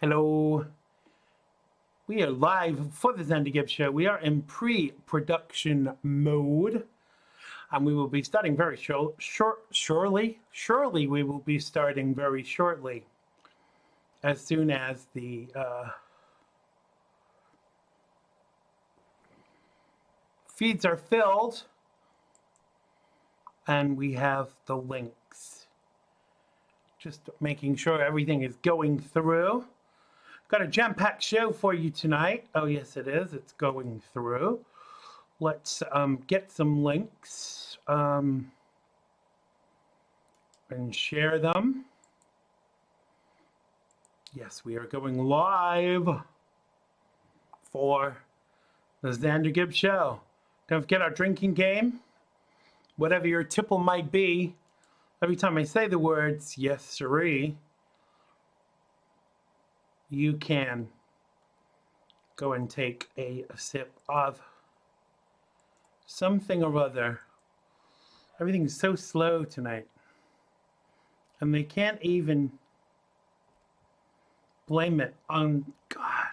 Hello. We are live for the Xander Gibb Show. We are in pre-production mode, and we will be starting very shortly. Surely we will be starting very shortly, as soon as the feeds are filled and we have the links. Just making sure everything is going through. Got a jam-packed show for you tonight. Oh, yes, it is. It's going through. Let's get some links and share them. Yes, we are going live for the Xander Gibb Show. Don't forget our drinking game. Whatever your tipple might be, every time I say the words, yes, sirree, you can go and take a sip of something or other. Everything's so slow tonight. And they can't even blame it on, God,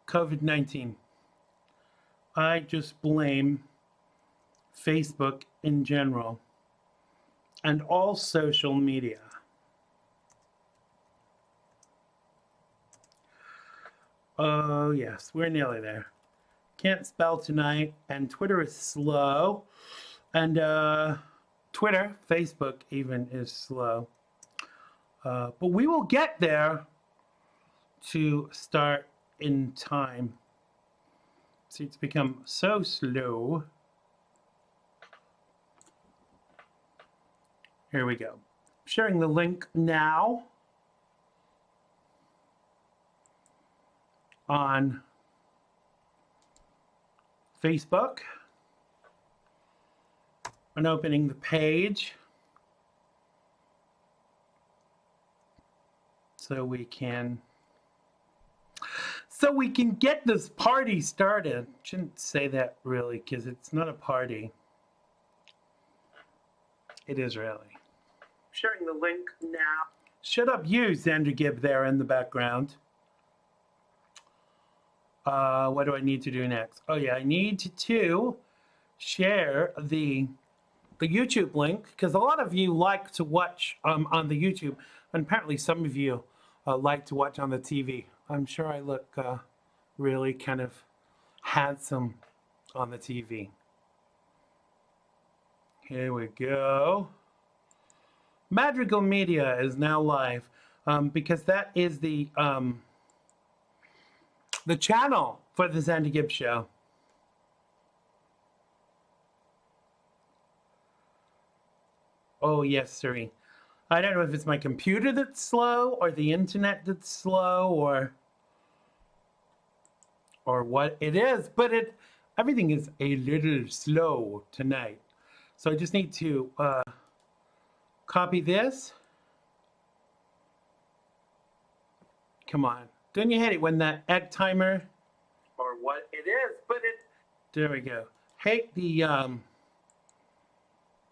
COVID-19. I just blame Facebook in general and all social media. Oh, yes, we're nearly there. Can't spell tonight, and Twitter is slow. And Twitter, Facebook even is slow. But we will get there to start in time. See, it's become so slow. Here we go. Sharing the link now on Facebook and opening the page so we can get this party started. Shouldn't say that really, because it's not a party. It is really. Sharing the link now. Shut up, you, Xander Gibb, there in the background. What do I need to do next? Oh yeah, I need to share the YouTube link, because a lot of you like to watch on the YouTube, and apparently some of you like to watch on the TV. I'm sure I look really kind of handsome on the TV. Here we go. Madrigal Media is now live, because that is the channel for the Xander Gibb Show. Oh, yes, sirree. I don't know if it's my computer that's slow, or the internet that's slow, or what it is, but everything is a little slow tonight. So I just need to copy this. Come on. Don't you hate it when that egg timer, or what it is, but there we go. Hate the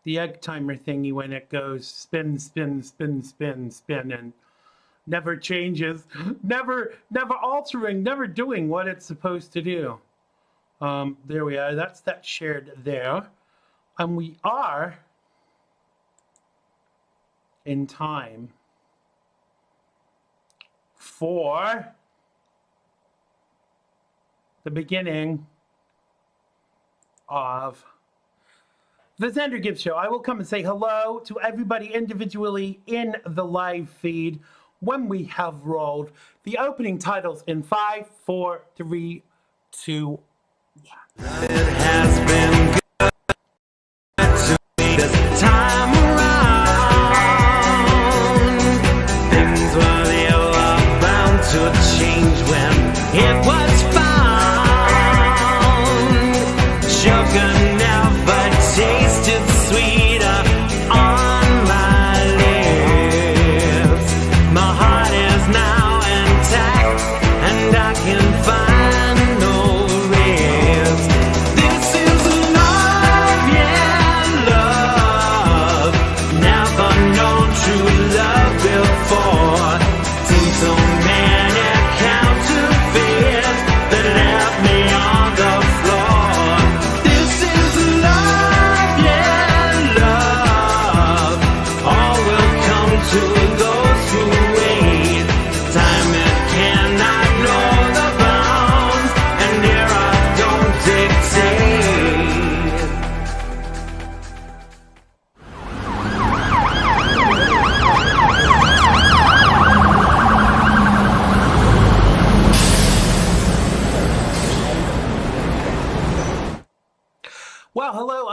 egg timer thingy when it goes spin, spin, spin, spin, spin, and never changes, never altering, never doing what it's supposed to do. There we are. That's that shared there. And we are in time for the beginning of the Xander Gibb Show. I will come and say hello to everybody individually in the live feed when we have rolled the opening titles in 5, 4, 3, 2, 1. It has been good to me this time around. Things were the all bound to change when it was found. Sugar never tasted sweeter on my lips. My heart is now intact, and I can find no rest. This is love, yeah, love. Never known true love before. Seen so many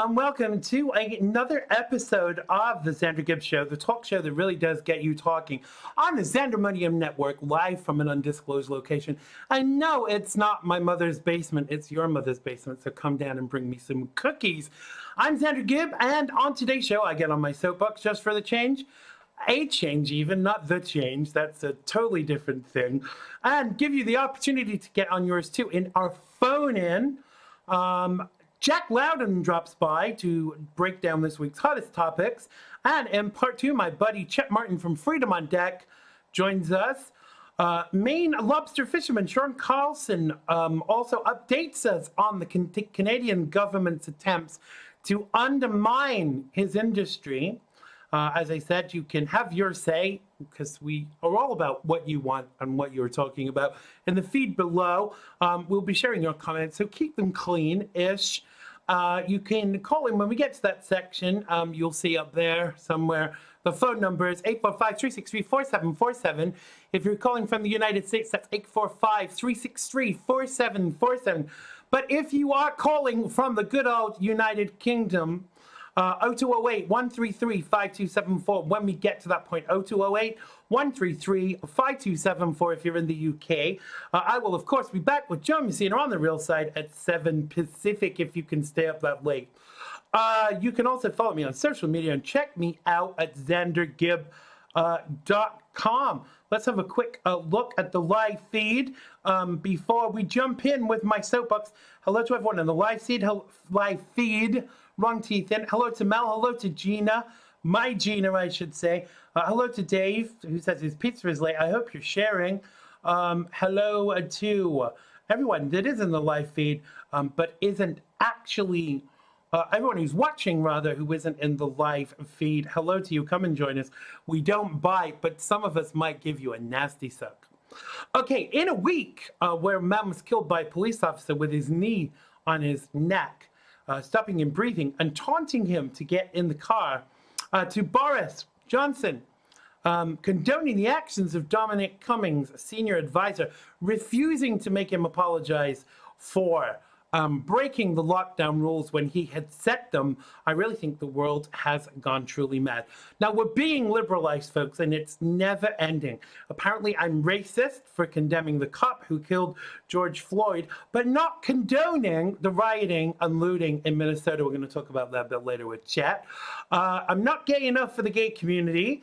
Welcome to another episode of the Xander Gibb Show, the talk show that really does get you talking on the Xandermonium Network, live from an undisclosed location. I know it's not my mother's basement, it's your mother's basement, so come down and bring me some cookies. I'm Xander Gibb, and on today's show, I get on my soapbox just for the change. A change even, not the change. That's a totally different thing. And give you the opportunity to get on yours too in our phone-in. Jack Loudon drops by to break down this week's hottest topics. And in part two, my buddy Chet Martin from Freedom on Deck joins us. Maine lobster fisherman Sean Carlson also updates us on the Canadian government's attempts to undermine his industry. As I said, you can have your say, because we are all about what you want and what you're talking about. In the feed below, we'll be sharing your comments, so keep them clean-ish. You can call in when we get to that section. You'll see up there somewhere. The phone number is 845-363-4747. If you're calling from the United States, that's 845-363-4747. But if you are calling from the good old United Kingdom, 0208-133-5274 when we get to that point. 0208-133-5274 if you're in the UK. I will, of course, be back with Joe Messina on the real side at 7 Pacific if you can stay up that late. You can also follow me on social media and check me out at xandergibb.com. Let's have a quick look at the live feed before we jump in with my soapbox. Hello to everyone in the live feed. Wrong teeth in. Hello to Mel. Hello to Gina. My Gina, I should say. Hello to Dave, who says his pizza is late. I hope you're sharing. Hello to everyone that is in the live feed, but isn't actually, everyone who's watching, rather, who isn't in the live feed. Hello to you. Come and join us. We don't bite, but some of us might give you a nasty suck. Okay, in a week where a man was killed by a police officer with his knee on his neck, stopping him breathing and taunting him to get in the car, to Boris Johnson, condoning the actions of Dominic Cummings, a senior advisor, refusing to make him apologize for breaking the lockdown rules when he had set them. I really think the world has gone truly mad. Now, we're being liberalized, folks, and it's never ending. Apparently, I'm racist for condemning the cop who killed George Floyd, but not condoning the rioting and looting in Minnesota. We're going to talk about that a bit later with Chet. I'm not gay enough for the gay community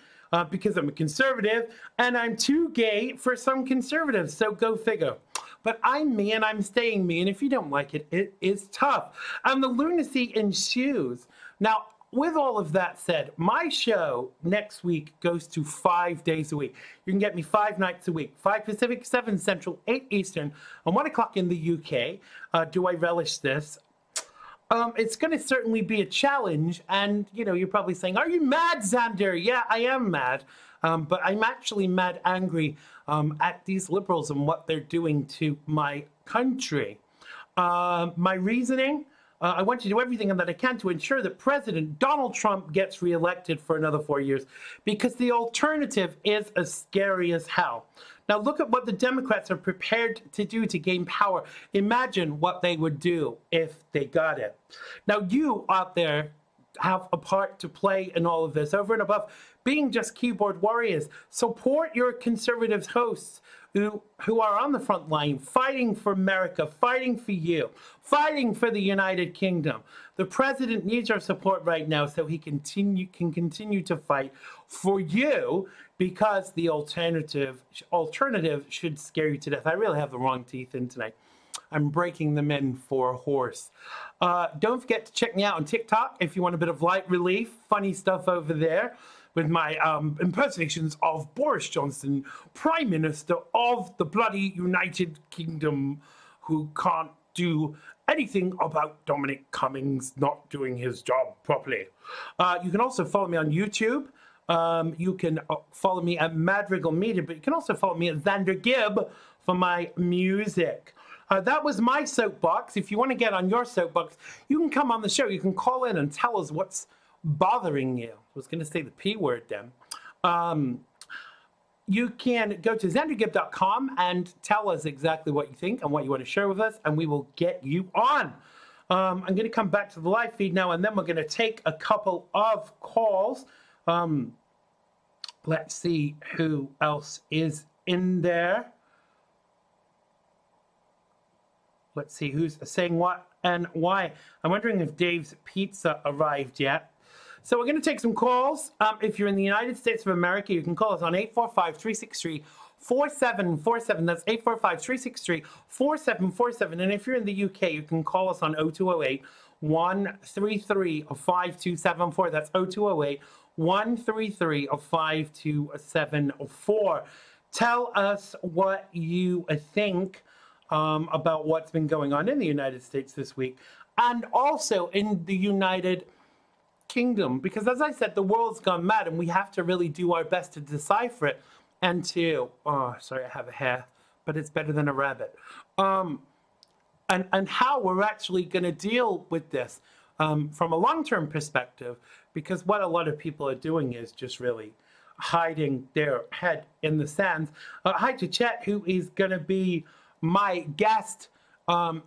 because I'm a conservative, and I'm too gay for some conservatives, so go figure. But I'm me, and I'm staying me, and if you don't like it, it is tough. And the lunacy ensues. Now, with all of that said, my show next week goes to 5 days a week. You can get me 5 nights a week, 5 Pacific, 7 Central, 8 Eastern, and 1 o'clock in the UK. Do I relish this? It's going to certainly be a challenge, and, you know, you're probably saying, are you mad, Xander? Yeah, I am mad. But I'm actually mad angry at these liberals and what they're doing to my country. My reasoning, I want to do everything that I can to ensure that President Donald Trump gets reelected for another 4 years, because the alternative is as scary as hell. Now look at what the Democrats are prepared to do to gain power. Imagine what they would do if they got it. Now you out there have a part to play in all of this, over and above being just keyboard warriors. Support your conservative hosts who are on the front line, fighting for America, fighting for you, fighting for the United Kingdom. The president needs our support right now so he can continue to fight for you, because the alternative should scare you to death. I really have the wrong teeth in tonight. I'm breaking them in for a horse. Don't forget to check me out on TikTok if you want a bit of light relief. Funny stuff over there with my impersonations of Boris Johnson, Prime Minister of the bloody United Kingdom, who can't do anything about Dominic Cummings not doing his job properly. You can also follow me on YouTube. You can follow me at Madrigal Media, but you can also follow me at Xander Gibb for my music. That was my soapbox. If you want to get on your soapbox, you can come on the show. You can call in and tell us what's bothering you. I was going to say the P word then. You can go to xandergibb.com and tell us exactly what you think and what you want to share with us, and we will get you on. I'm going to come back to the live feed now, and then we're going to take a couple of calls. Let's see who else is in there. Let's see who's saying what and why. I'm wondering if Dave's Pizza arrived yet. So we're going to take some calls. If you're in the United States of America, you can call us on 845-363-4747. That's 845-363-4747. And if you're in the UK, you can call us on 0208-133-5274. That's 0208-133-5274. Tell us what you think about what's been going on in the United States this week, and also in the United Kingdom, because as I said, the world's gone mad, and we have to really do our best to decipher it and to, oh, sorry, I have a hair, but it's better than a rabbit. And how we're actually going to deal with this from a long-term perspective, because what a lot of people are doing is just really hiding their head in the sands. Hi to Chet, who is going to be my guest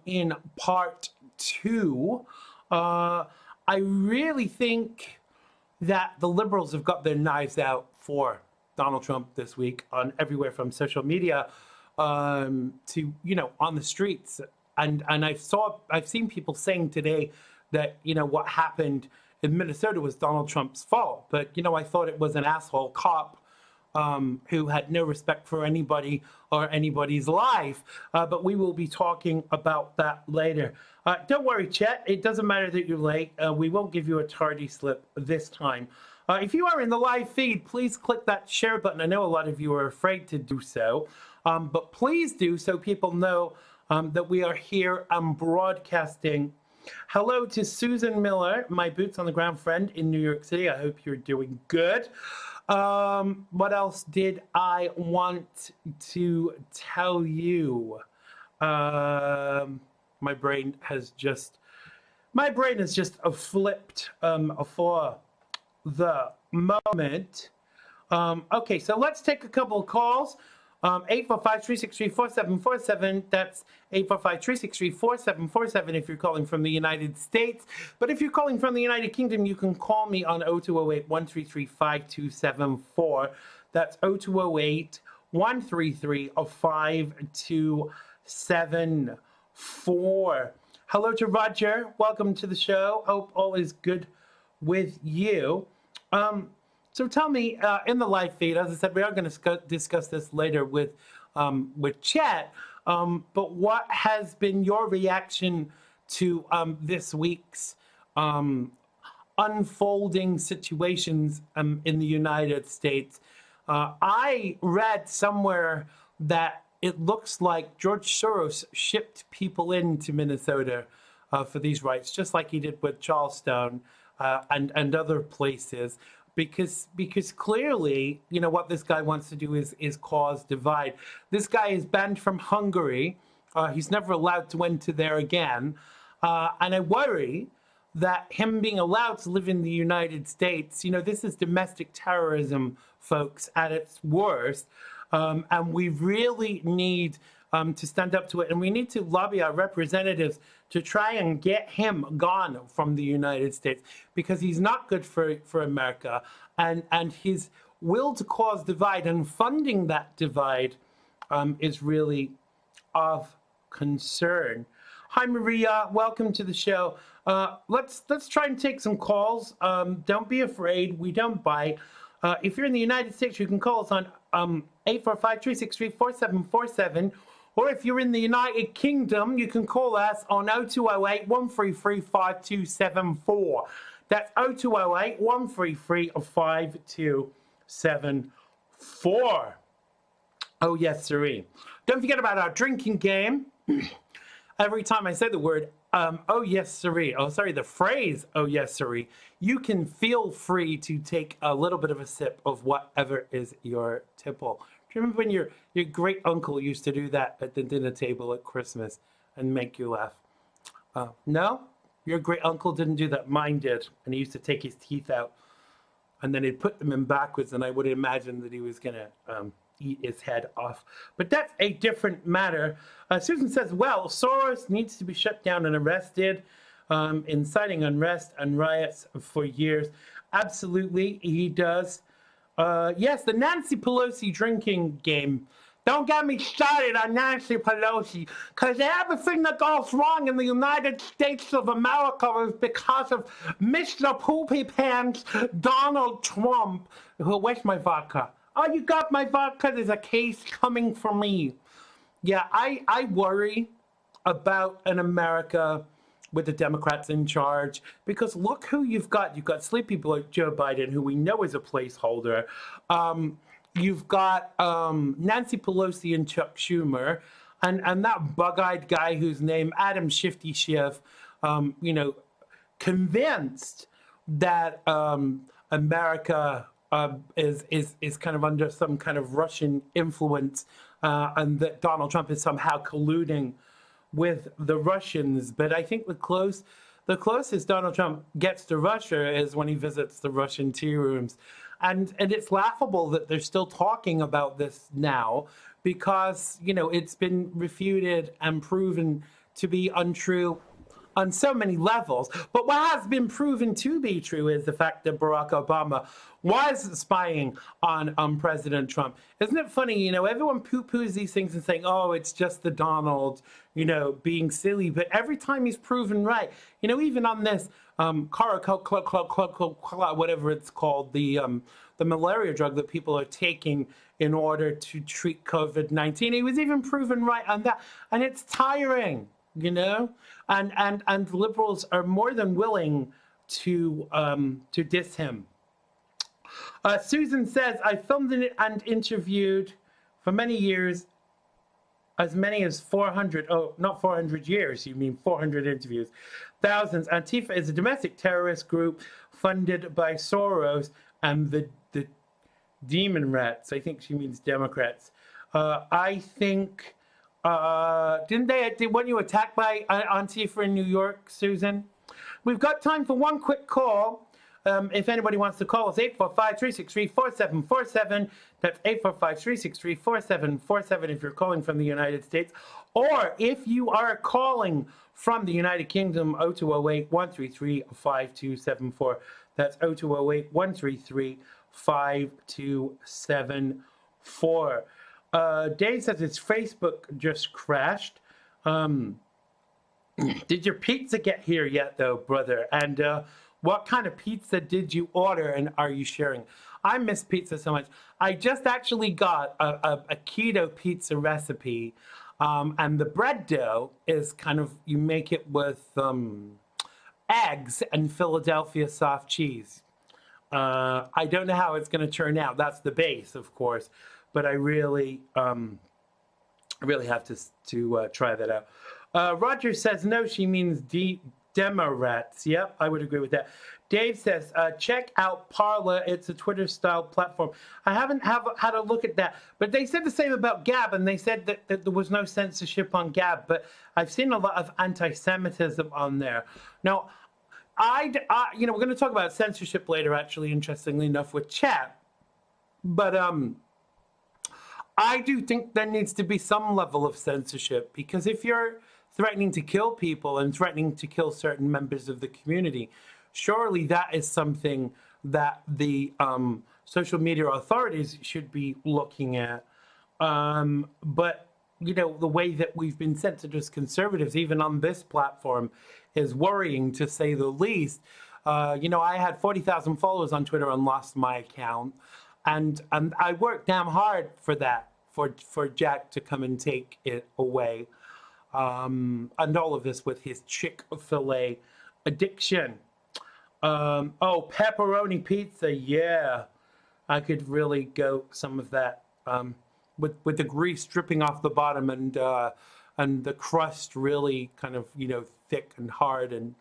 in part 2. I really think that the liberals have got their knives out for Donald Trump this week on everywhere from social media to, on the streets. And I've seen people saying today that, what happened in Minnesota was Donald Trump's fault. But, I thought it was an asshole cop who had no respect for anybody or anybody's life. But we will be talking about that later. Don't worry, Chet. It doesn't matter that you're late. We won't give you a tardy slip this time. If you are in the live feed, please click that share button. I know a lot of you are afraid to do so, but please do so people know that we are here broadcasting. Hello to Susan Miller, my boots on the ground friend in New York City. I hope you're doing good. What else did I want to tell you? My brain has just flipped for the moment. Okay, so let's take a couple of calls. 845-363-4747. That's 845-363-4747 if you're calling from the United States. But if you're calling from the United Kingdom, you can call me on 0208-133-5274. That's 0208-133-5274. Hello to Roger. Welcome to the show. Hope all is good with you. So tell me, in the live feed, as I said, we are going to discuss this later with Chet, but what has been your reaction to this week's unfolding situations in the United States? I read somewhere that it looks like George Soros shipped people into Minnesota for these rights, just like he did with Charleston and other places. Because clearly, what this guy wants to do is cause divide. This guy is banned from Hungary. He's never allowed to enter there again. And I worry that him being allowed to live in the United States, this is domestic terrorism, folks, at its worst. And we really need to stand up to it. And we need to lobby our representatives to try and get him gone from the United States, because he's not good for America. And his will to cause divide and funding that divide is really of concern. Hi, Maria. Welcome to the show. Let's try and take some calls. Don't be afraid. We don't bite. If you're in the United States, you can call us on 845-363-4747. Or if you're in the United Kingdom, you can call us on 0208-133-5274. That's 0208-133-5274. Oh, yes, sirree. Don't forget about our drinking game. Every time I say the word, oh, yes, sirree. Oh, sorry, the phrase, oh, yes, sirree. You can feel free to take a little bit of a sip of whatever is your tipple. Do you remember when your great uncle used to do that at the dinner table at Christmas and make you laugh? No? Your great uncle didn't do that. Mine did. And he used to take his teeth out and then he'd put them in backwards, and I would imagine that he was going to eat his head off. But that's a different matter. Susan says, well, Soros needs to be shut down and arrested. inciting unrest and riots for years. Absolutely, he does. Yes, the Nancy Pelosi drinking game. Don't get me started on Nancy Pelosi, because everything that goes wrong in the United States of America is because of Mr. Poopy Pants Donald Trump. Where's my vodka? Oh, you got my vodka? There's a case coming for me. Yeah, I worry about an America with the Democrats in charge, because look who you've got. You've got sleepy Joe Biden, who we know is a placeholder. You've got Nancy Pelosi and Chuck Schumer, and that bug-eyed guy whose name Adam Shifty Schiff, convinced that America is kind of under some kind of Russian influence, and that Donald Trump is somehow colluding with the Russians. But I think the closest Donald Trump gets to Russia is when he visits the Russian tea rooms. And it's laughable that they're still talking about this now, because, it's been refuted and proven to be untrue on so many levels. But what has been proven to be true is the fact that Barack Obama was spying on President Trump. Isn't it funny? Everyone poo-poos these things and saying, oh, it's just the Donald, being silly. But every time he's proven right, even on this whatever it's called, the malaria drug that people are taking in order to treat COVID-19, he was even proven right on that. And it's tiring. And liberals are more than willing to diss him. Susan says, I filmed and interviewed for many years, as many as 400, not 400 years, you mean 400 interviews, thousands. Antifa is a domestic terrorist group funded by Soros and the demon rats. I think she means Democrats. I think... weren't you attacked by Antifa in New York, Susan? We've got time for one quick call. If anybody wants to call us, 845-363-4747. That's 845-363-4747 if you're calling from the United States. Or if you are calling from the United Kingdom, 0208-133-5274. That's 0208-133-5274. Dave says his Facebook just crashed. Did your pizza get here yet, though, brother? And what kind of pizza did you order, and are you sharing? I miss pizza so much. I just actually got a keto pizza recipe, and the bread dough is kind of, you make it with eggs and Philadelphia soft cheese. I don't know how it's going to turn out. That's the base, of course. But I really have to try that out. Roger says, no, she means Demorats. Yep, I would agree with that. Dave says, check out Parler. It's a Twitter-style platform. I haven't had a look at that. But they said the same about Gab, and they said that there was no censorship on Gab. But I've seen a lot of anti-Semitism on there. Now, we're going to talk about censorship later, actually, interestingly enough, with Chet. But I do think there needs to be some level of censorship, because if you're threatening to kill people and threatening to kill certain members of the community, surely that is something that the social media authorities should be looking at. But, the way that we've been censored as conservatives, even on this platform, is worrying, to say the least. I had 40,000 followers on Twitter and lost my account. And I worked damn hard for that, for Jack to come and take it away. And all of this with his Chick-fil-A addiction. Pepperoni pizza, yeah. I could really go some of that, with the grease dripping off the bottom and the crust really kind of, thick and hard, and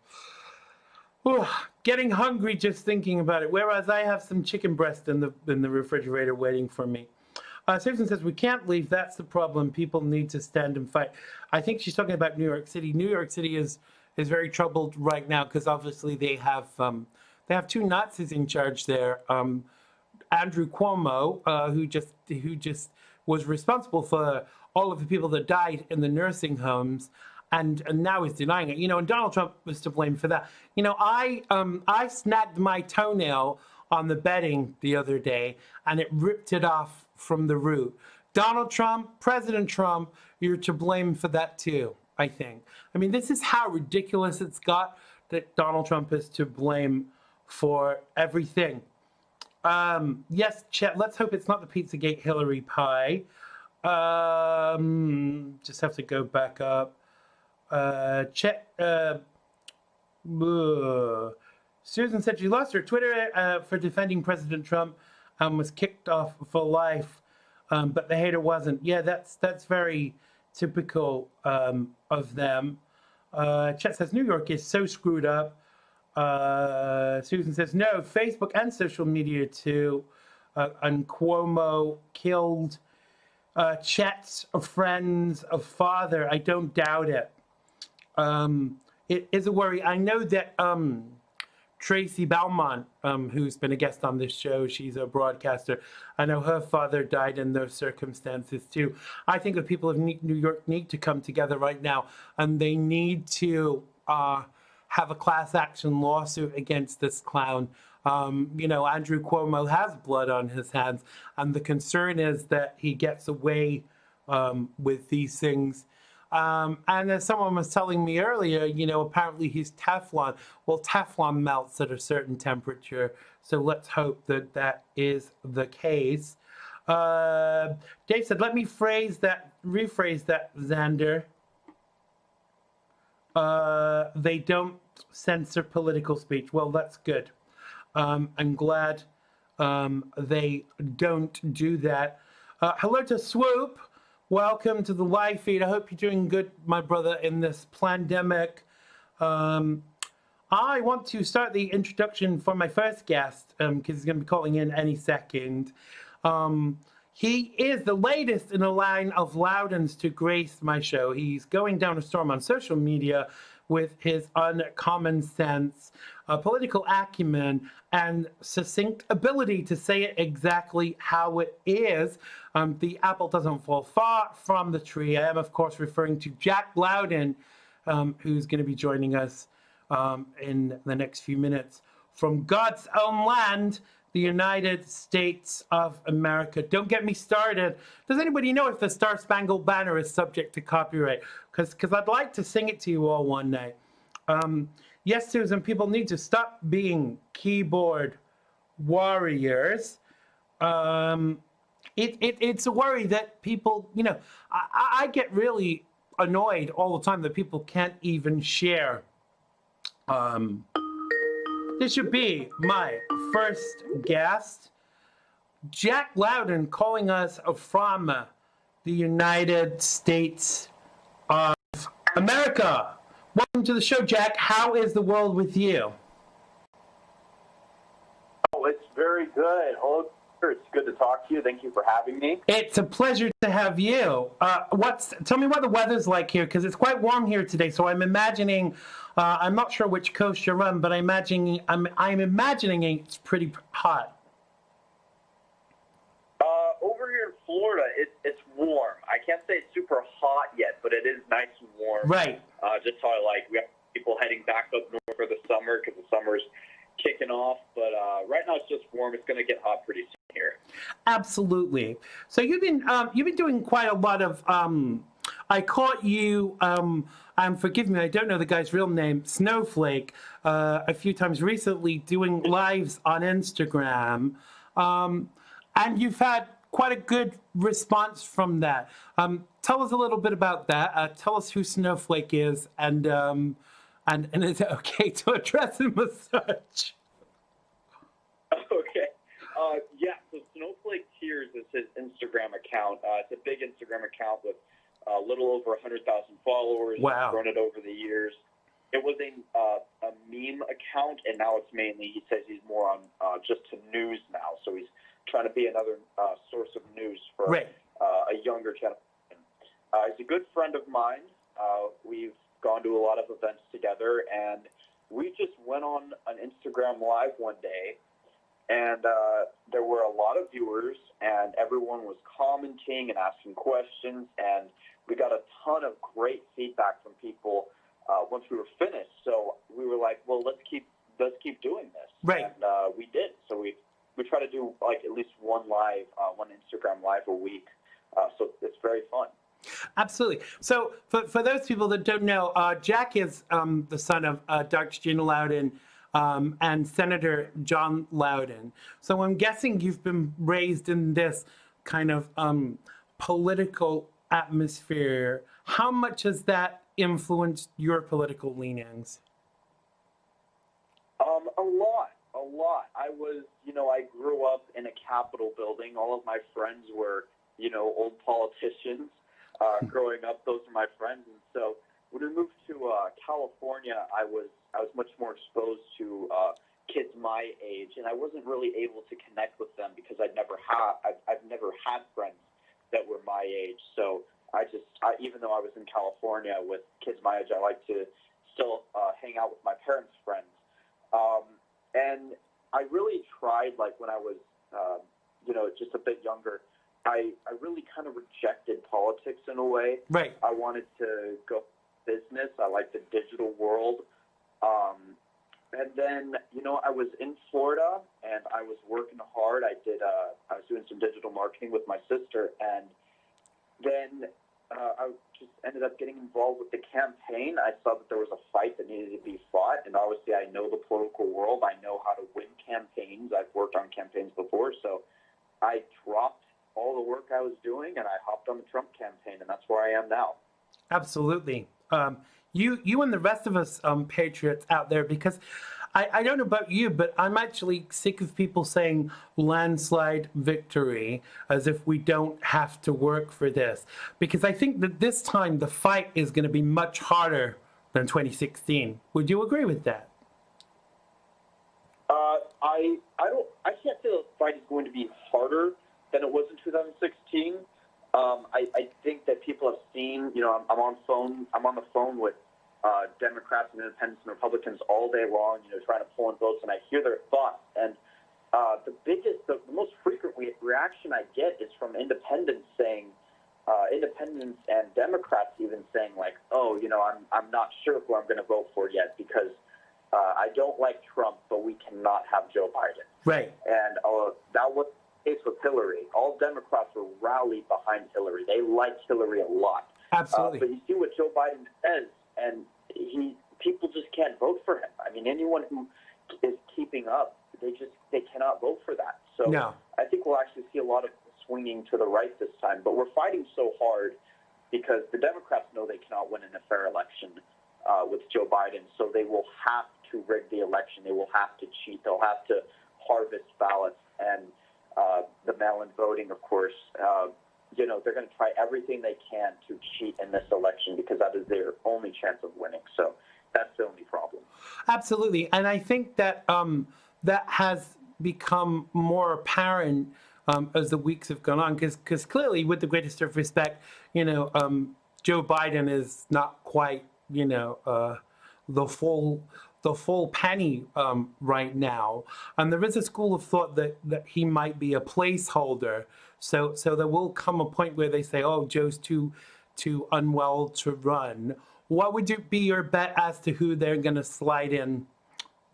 getting hungry just thinking about it. Whereas I have some chicken breast in the refrigerator waiting for me. Susan says, we can't leave. That's the problem. People need to stand and fight. I think she's talking about New York City. New York City is very troubled right now, because obviously they have two Nazis in charge there. Andrew Cuomo, who just was responsible for all of the people that died in the nursing homes, and now is denying it. And Donald Trump was to blame for that. I snagged my toenail on the bedding the other day, and it ripped it off from the root. Donald Trump, President Trump, you're to blame for that too, I think. I mean, this is how ridiculous it's got, that Donald Trump is to blame for everything. Yes, Chet, let's hope it's not the Pizzagate Hillary pie. Just have to go back up. Chet, Susan said she lost her Twitter for defending President Trump and was kicked off for life, but the hater wasn't. Yeah, that's very typical of them. Chet says New York is so screwed up. Susan says no, Facebook and social media too. And Cuomo killed Chet's friend's father. I don't doubt it. It is a worry. I know that Tracy Belmont, who's been a guest on this show, she's a broadcaster. I know her father died in those circumstances too. I think the people of New York need to come together right now, and they need to have a class action lawsuit against this clown. Andrew Cuomo has blood on his hands, and the concern is that he gets away with these things. And as someone was telling me earlier, apparently he's Teflon. Well, Teflon melts at a certain temperature, so let's hope that that is the case. Dave said, let me rephrase that, Xander. They don't censor political speech. Well, that's good. I'm glad they don't do that. Hello to Swoop. Welcome to the live feed. I hope you're doing good, my brother, in this pandemic. I want to start the introduction for my first guest, because he's going to be calling in any second. He is the latest in a line of Loudons to grace my show. He's going down a storm on social media with his uncommon sense, political acumen, and succinct ability to say it exactly how it is. The apple doesn't fall far from the tree. I am, of course, referring to Jack Loudon, who's going to be joining us in the next few minutes from God's own land, the United States of America. Don't get me started. Does anybody know if the Star Spangled Banner is subject to copyright? Because I'd like to sing it to you all one night. Yes, Susan, people need to stop being keyboard warriors. It's a worry that people, I get really annoyed all the time that people can't even share. This should be my first guest, Jack Loudon, calling us from the United States of America. Welcome to the show, Jack. How is the world with you? Oh, it's very good. Hello, sir. It's good to talk to you. Thank you for having me. It's a pleasure to have you. Tell me what the weather's like here, because it's quite warm here today. So I'm imagining, I'm not sure which coast you're on, but I'm imagining it's pretty hot. Over here in Florida, it's warm. I can't say it's super hot yet, but it is nice and warm. Right. Just how I like. We have people heading back up north for the summer because the summer's kicking off. But right now it's just warm. It's going to get hot pretty soon here. Absolutely. So you've been doing quite a lot of. I caught you. Forgive me, I don't know the guy's real name, Snowflake, a few times recently doing lives on Instagram, and you've had quite a good response from that. Tell us a little bit about that. Tell us who Snowflake is, and is it okay to address him as such? Okay. Yeah, so Snowflake Tears is his Instagram account. It's a big Instagram account with a little over 100,000 followers. Wow. He's grown it over the years. It was a meme account, and now it's mainly, he says he's more on just to news now. So he's trying to be another source of news for right. A younger generation. He's a good friend of mine. We've gone to a lot of events together, and we just went on an Instagram Live one day, And there were a lot of viewers, and everyone was commenting and asking questions, and we got a ton of great feedback from people once we were finished. So we were like, well, let's keep doing this. Right. And we did. So we try to do like at least one Instagram live a week. So it's very fun. Absolutely. So for those people that don't know, Jack is the son of Dr. Gina Loudon and Senator John Loudon. So I'm guessing you've been raised in this kind of political atmosphere. How much has that influenced your political leanings? A lot. I grew up in a Capitol building. All of my friends were, old politicians. Growing up, those are my friends. And so when we moved to California, I was much more exposed to kids my age, and I wasn't really able to connect with them because I've never had friends that were my age. So even though I was in California with kids my age, I like to still hang out with my parents' friends. And I really tried, like when I was, just a bit younger, I really kind of rejected politics in a way. Right. I wanted to go business. I like the digital world. And then, I was in Florida and I was working hard. I was doing some digital marketing with my sister, and then I just ended up getting involved with the campaign. I saw that there was a fight that needed to be fought, and obviously I know the political world. I know how to win campaigns. I've worked on campaigns before, so I dropped all the work I was doing and I hopped on the Trump campaign, and that's where I am now. Absolutely. You and the rest of us patriots out there, because I don't know about you, but I'm actually sick of people saying landslide victory as if we don't have to work for this. Because I think that this time the fight is going to be much harder than 2016. Would you agree with that? I can't say the fight is going to be harder than it was in 2016. I think that people have seen, I'm on the phone with Democrats and independents and Republicans all day long, trying to pull in votes, and I hear their thoughts. And the most frequent reaction I get is from independents and Democrats even saying like, oh, I'm not sure who I'm going to vote for yet because I don't like Trump, but we cannot have Joe Biden. Right. And that was the case with Hillary. All Democrats were rallied behind Hillary. They liked Hillary a lot. Absolutely. But you see what Joe Biden says, and people just can't vote for him. I mean, anyone who is keeping up, they cannot vote for that. So no. I think we'll actually see a lot of swinging to the right this time. But we're fighting so hard because the Democrats know they cannot win in a fair election with Joe Biden. So they will have to rig the election. They will have to cheat. They'll have to harvest ballots. And the mail-in voting, of course, they're going to try everything they can to cheat in this election because that is their only chance of winning. So that's the only problem. Absolutely. And I think that that has become more apparent as the weeks have gone on, because clearly, with the greatest of respect, Joe Biden is not quite, the full penny right now. And there is a school of thought that he might be a placeholder. So there will come a point where they say, oh, Joe's too unwell to run. What would be your bet as to who they're going to slide in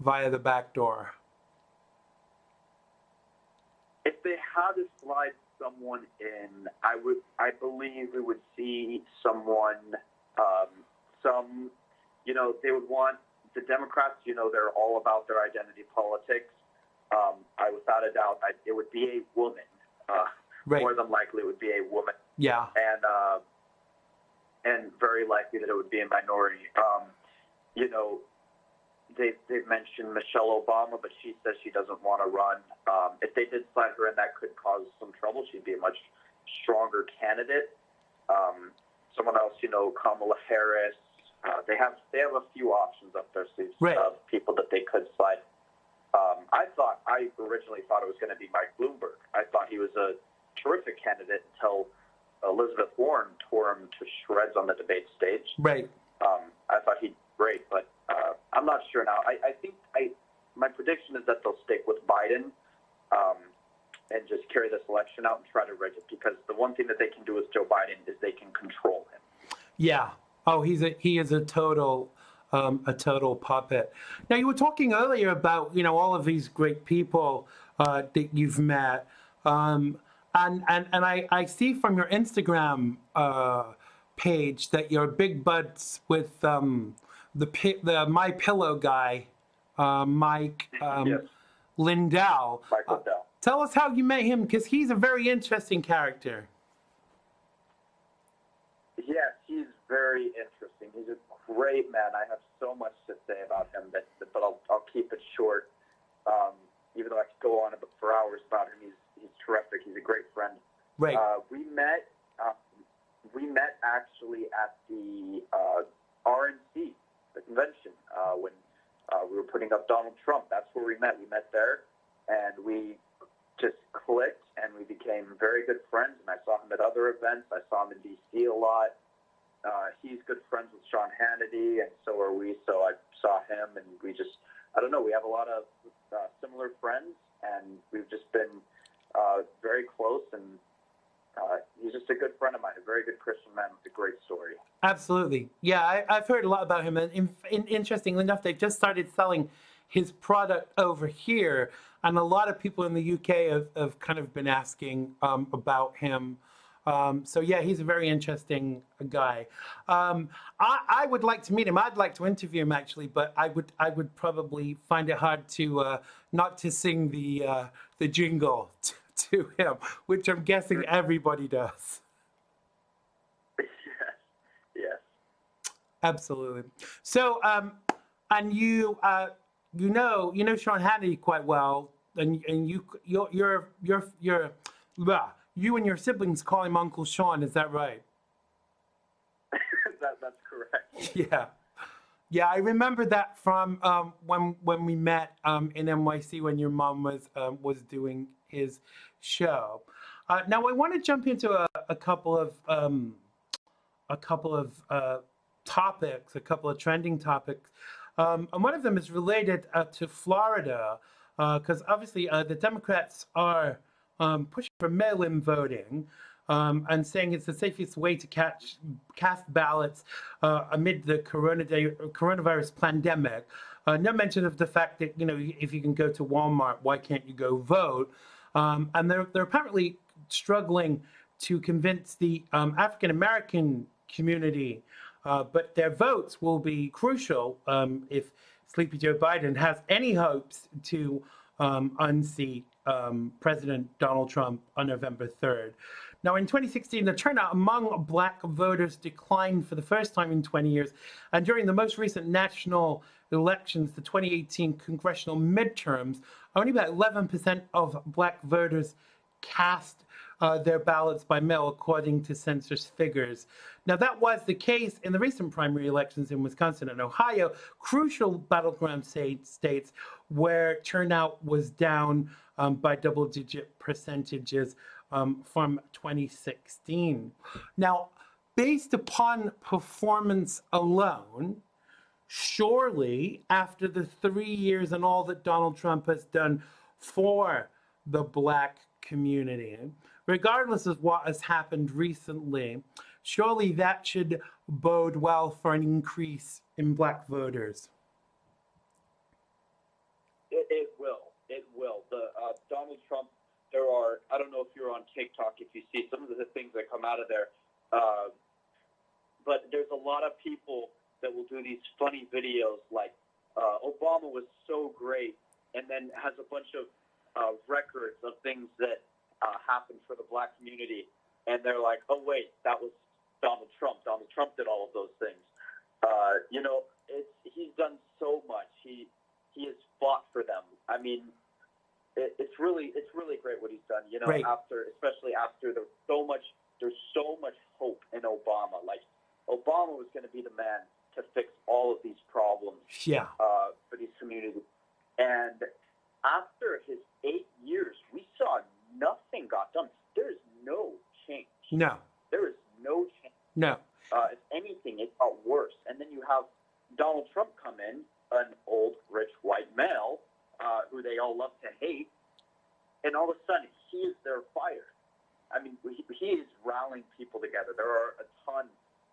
via the back door? If they had to slide someone in, I believe we would see someone, they would want the Democrats, they're all about their identity politics. Without a doubt, it would be a woman. Right. More than likely, it would be a woman. Yeah. And very likely that it would be a minority. They've mentioned Michelle Obama, but she says she doesn't want to run. If they did slide her in, that could cause some trouble. She'd be a much stronger candidate. Someone else, Kamala Harris. They have a few options up their sleeves of people that they could slide. I originally thought it was going to be Mike Bloomberg. I thought he was a terrific candidate until Elizabeth Warren tore him to shreds on the debate stage. Right. I thought he'd be great, but I'm not sure now. I think my prediction is that they'll stick with Biden, and just carry this election out and try to rig it. Because the one thing that they can do with Joe Biden is they can control him. Yeah. Oh, he is a total puppet. Now, you were talking earlier about all of these great people that you've met, and I see from your Instagram page that you're big buds with the My Pillow guy, Mike Yes. Lindell. Mike Lindell. Tell us how you met him, because he's a very interesting character. Yes, he's very interesting. He's a great man. I have so much to say about him, but I'll keep it short. Even though I could go on for hours about him, he's terrific. He's a great friend. Right. We met actually at the RNC, the convention, when we were putting up Donald Trump. That's where we met. We met there, and we just clicked, and we became very good friends. And I saw him at other events. I saw him in D.C. a lot. He's good friends with Sean Hannity, and so are we. So I saw him, and we just, I don't know, we have a lot of similar friends, and we've just been very close, and he's just a good friend of mine, a very good Christian man with a great story. Absolutely. Yeah, I've heard a lot about him. And interestingly enough, they've just started selling his product over here. And a lot of people in the UK have kind of been asking about him. So yeah, he's a very interesting guy. I would like to meet him. I'd like to interview him actually, but I would probably find it hard to not to sing the jingle to him, which I'm guessing everybody does. Yes. Absolutely. So, and you know Sean Hannity quite well, and you and your siblings call him Uncle Sean. Is that right? That's correct. Yeah. Yeah, I remember that from when we met in NYC when your mom was doing his show. Now I want to jump into a couple of topics, a couple of trending topics, and one of them is related to Florida, because obviously the Democrats are pushing for mail-in voting. And saying it's the safest way to cast ballots amid the coronavirus pandemic. No mention of the fact that if you can go to Walmart, why can't you go vote? And they're apparently struggling to convince the African American community, but their votes will be crucial if Sleepy Joe Biden has any hopes to unseat President Donald Trump on November 3rd. Now, in 2016, the turnout among black voters declined for the first time in 20 years. And during the most recent national elections, the 2018 congressional midterms, only about 11% of black voters cast their ballots by mail, according to census figures. Now, that was the case in the recent primary elections in Wisconsin and Ohio, crucial battleground states where turnout was down by double-digit percentages from 2016. Now, based upon performance alone, surely after the 3 years and all that Donald Trump has done for the black community, regardless of what has happened recently, surely that should bode well for an increase in black voters. It will. It will. Donald Trump, there are, I don't know if you're on TikTok, if you see some of the things that come out of there, but there's a lot of people that will do these funny videos like Obama was so great, and then has a bunch of records of things that happened for the black community, and they're like, oh wait, that was Donald Trump. Donald Trump did all of those things. He's done so much. He has fought for them. I mean, it's really great what he's done. Right. Especially after there's so much hope in Obama. Like Obama was going to be the man to fix all of these problems. Yeah. For these communities. And after his 8 years, we saw nothing got done. There is no change. No. There is no change. No. If anything, it got worse. And then you have Donald Trump come in, an old, rich, white male, who they all love to hate, and all of a sudden he is their fire. I mean, he is rallying people together. There are a ton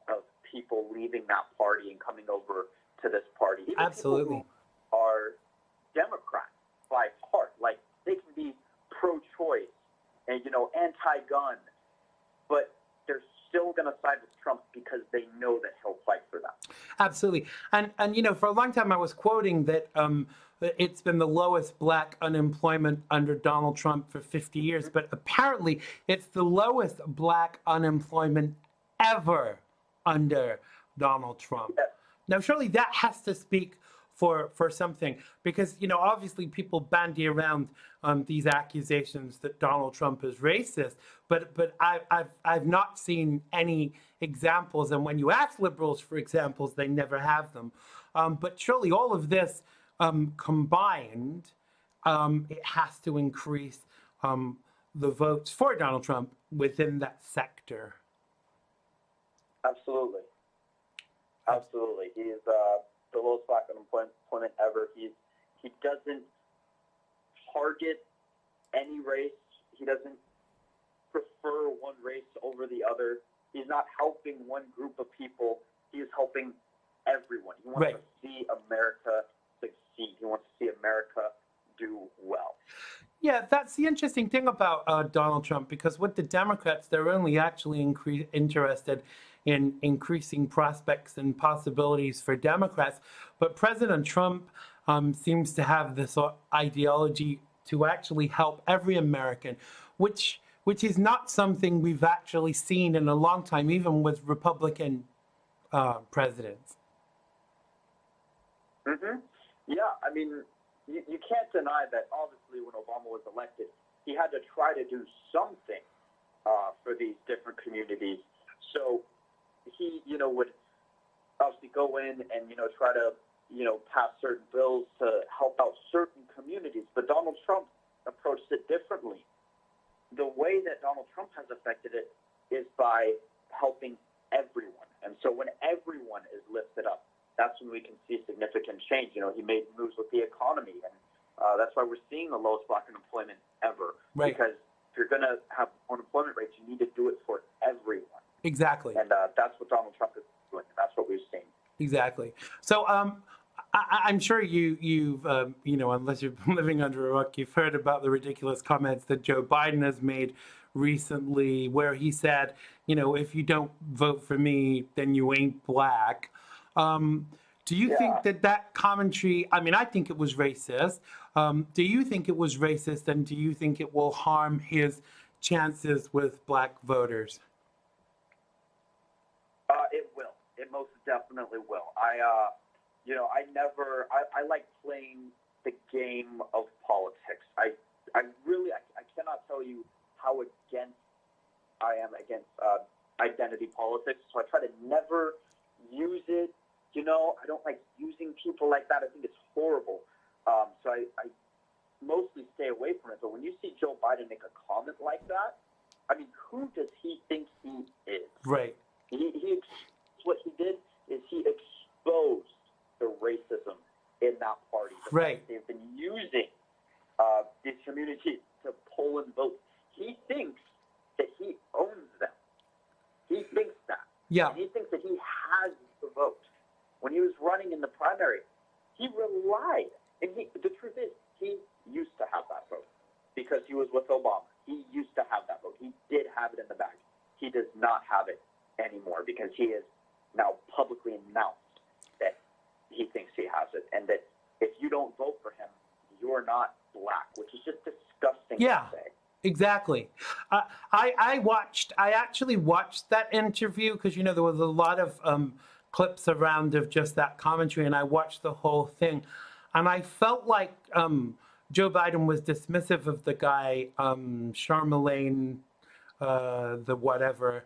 of people leaving that party and coming over to this party. Even Absolutely. people who are Democrats by heart, like they can be pro-choice and anti-gun, but they're still going to side with Trump because they know that he'll fight for them. Absolutely. And for a long time I was quoting that it's been the lowest black unemployment under Donald Trump for 50 years, but apparently it's the lowest black unemployment ever under Donald Trump. Yes. Now, surely that has to speak for something, because obviously people bandy around these accusations that Donald Trump is racist, but I've not seen any examples, and when you ask liberals for examples, they never have them. But surely all of this combined, it has to increase the votes for Donald Trump within that sector. Absolutely. He's the lowest black unemployment ever. He doesn't target any race. He doesn't prefer one race over the other. He's not helping one group of people. He is helping everyone. He wants to see America succeed. He wants to see America do well. Yeah, that's the interesting thing about Donald Trump, because with the Democrats, they're only actually interested in increasing prospects and possibilities for Democrats. But President Trump seems to have this ideology to actually help every American, which is not something we've actually seen in a long time, even with Republican presidents. Mm-hmm. Yeah, I mean, you can't deny that obviously when Obama was elected, he had to try to do something for these different communities. So he, would obviously go in and, try to, pass certain bills to help out certain communities. But Donald Trump approached it differently. The way that Donald Trump has affected it is by helping everyone. And so when everyone is lifted up, that's when we can see significant change. He made moves with the economy, and that's why we're seeing the lowest black unemployment ever. Right. Because if you're going to have unemployment rates, you need to do it for everyone. Exactly. And that's what Donald Trump is doing. That's what we've seen. Exactly. So I'm sure you've unless you're living under a rock, you've heard about the ridiculous comments that Joe Biden has made recently, where he said, if you don't vote for me, then you ain't black. Do you think that commentary, I think it was racist. Do you think it was racist, and do you think it will harm his chances with black voters? It will. It most definitely will. I like playing the game of politics. I cannot tell you how against I am against identity politics. So I try to never use it. I don't like using people like that. I think it's horrible. So I mostly stay away from it. But when you see Joe Biden make a comment like that, who does he think he is? Right. What he did is he exposed the racism in that party. Right. They've been using these communities to pull in votes. He thinks that he owns them. He thinks that. Yeah. And he thinks that he has the vote. When he was running in the primary, he relied. And the truth is, he used to have that vote because he was with Obama. He used to have that vote. He did have it in the bag. He does not have it anymore because he has now publicly announced that he thinks he has it, and that if you don't vote for him, you're not black, which is just disgusting to say. Exactly. I actually watched that interview because, there was a lot of clips around of just that commentary, and I watched the whole thing. And I felt like Joe Biden was dismissive of the guy, Charlemagne, the whatever.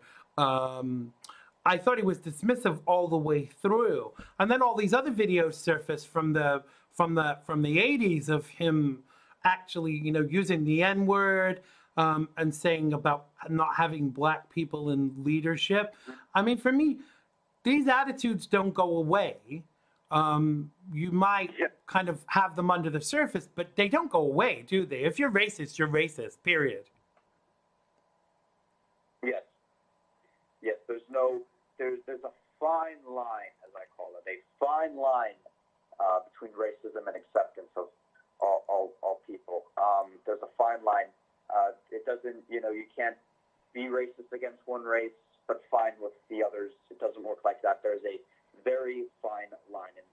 I thought he was dismissive all the way through. And then all these other videos surfaced from the 80s of him actually, using the N-word and saying about not having black people in leadership. For me, these attitudes don't go away you might Yeah. kind of have them under the surface, but they don't go away, do they? If you're racist, you're racist, period. Yes. Yes. There's a fine line, as I call it, a fine line between racism and acceptance of all people. There's a fine line. It doesn't, you can't be racist against one race, but fine with the others. It doesn't work like that. There's a very fine line, and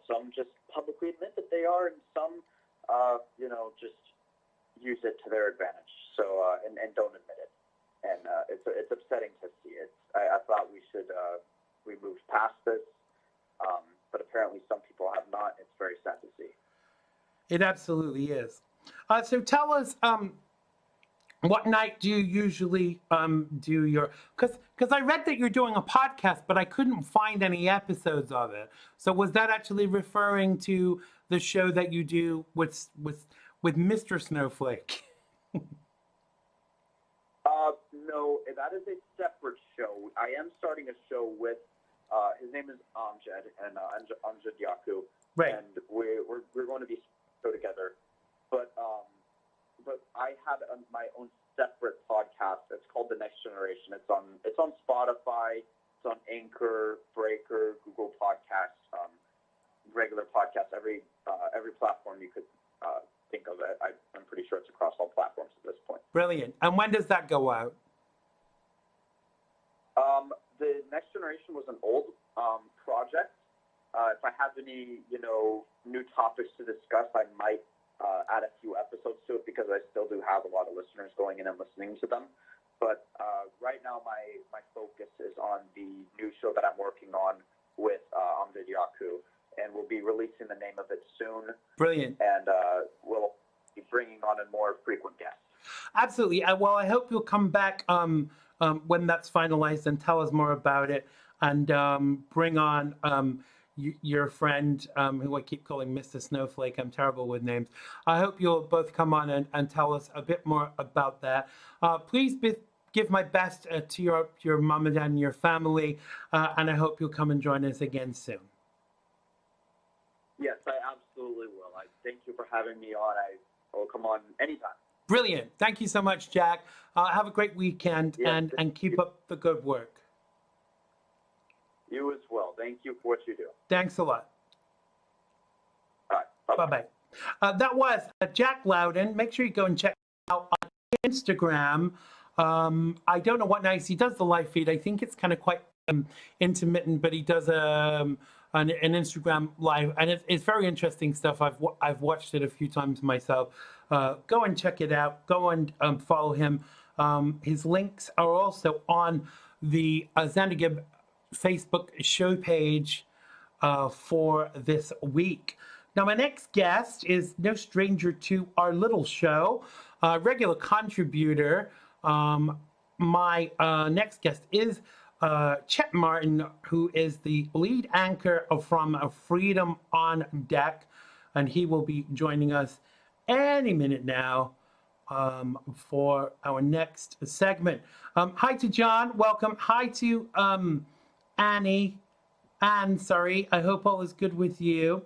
some just publicly admit that they are, and some, just use it to their advantage. So and don't admit it, and it's upsetting to see it. I thought we moved past this, but apparently some people have not. It's very sad to see. It absolutely is. So tell us, what night do you usually do your? Because I read that you're doing a podcast, but I couldn't find any episodes of it. So was that actually referring to the show that you do with Mr. Snowflake? No, that is a separate show. I am starting a show with his name is Amjad and Amjad Yaku, Right. and we're going to be show together. But I have my own separate podcast. It's called The Next Generation. It's on Spotify. It's on Anchor, Breaker, Google Podcasts, regular podcasts, every platform you could think of it. I'm pretty sure it's across all platforms at this point. Brilliant. And when does that go out? The Next Generation was an old project. If I have any, new topics to discuss, I might add a few episodes to it because I still do have a lot of listeners going in and listening to them. But right now, my focus is on the new show that I'm working on with Amjad Yaku, and we'll be releasing the name of it soon. Brilliant. And we'll be bringing on a more frequent guest. Absolutely. Well, I hope you'll come back when that's finalized and tell us more about it, and bring on your friend, who I keep calling Mr. Snowflake. I'm terrible with names. I hope you'll both come on and tell us a bit more about that. Please give my best to your mom and dad and your family, and I hope you'll come and join us again soon. Yes, I absolutely will. I thank you for having me on. I will come on anytime. Brilliant. Thank you so much, Jack. Have a great weekend, Yes, and keep up the good work. You as well. Thank you for what you do. Thanks a lot. All right. Bye-bye. That was Jack Loudon. Make sure you go and check him out on Instagram. I don't know what nights he does the live feed. I think it's kind of quite intermittent, but he does an Instagram live, and it's very interesting stuff. I've watched it a few times myself. Go and check it out. Go and follow him. His links are also on the Xander Gibb Facebook show page for this week. Now, my next guest is no stranger to our little show, regular contributor. My next guest is Chet Martin, who is the lead anchor from Freedom on Deck, and he will be joining us any minute now for our next segment. Hi to John, welcome. Hi to Anne, sorry. I hope all is good with you.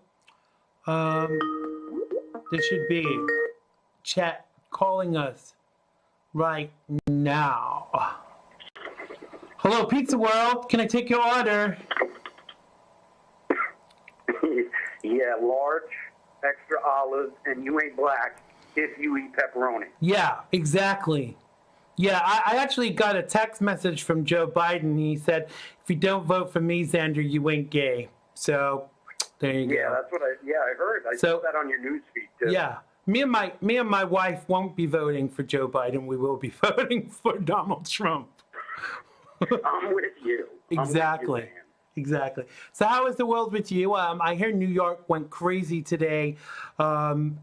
This should be Chet calling us right now. Hello, Pizza World. Can I take your order? Yeah, large, extra olives, and you ain't black if you eat pepperoni. Yeah, exactly. Yeah, I actually got a text message from Joe Biden. He said, if you don't vote for me, Xander, you ain't gay. So there you go. Yeah, that's what I heard. I saw that on your news feed too. Yeah. Me and my wife won't be voting for Joe Biden. We will be voting for Donald Trump. I'm with you. Exactly. Exactly. So how is the world with you? I hear New York went crazy today, and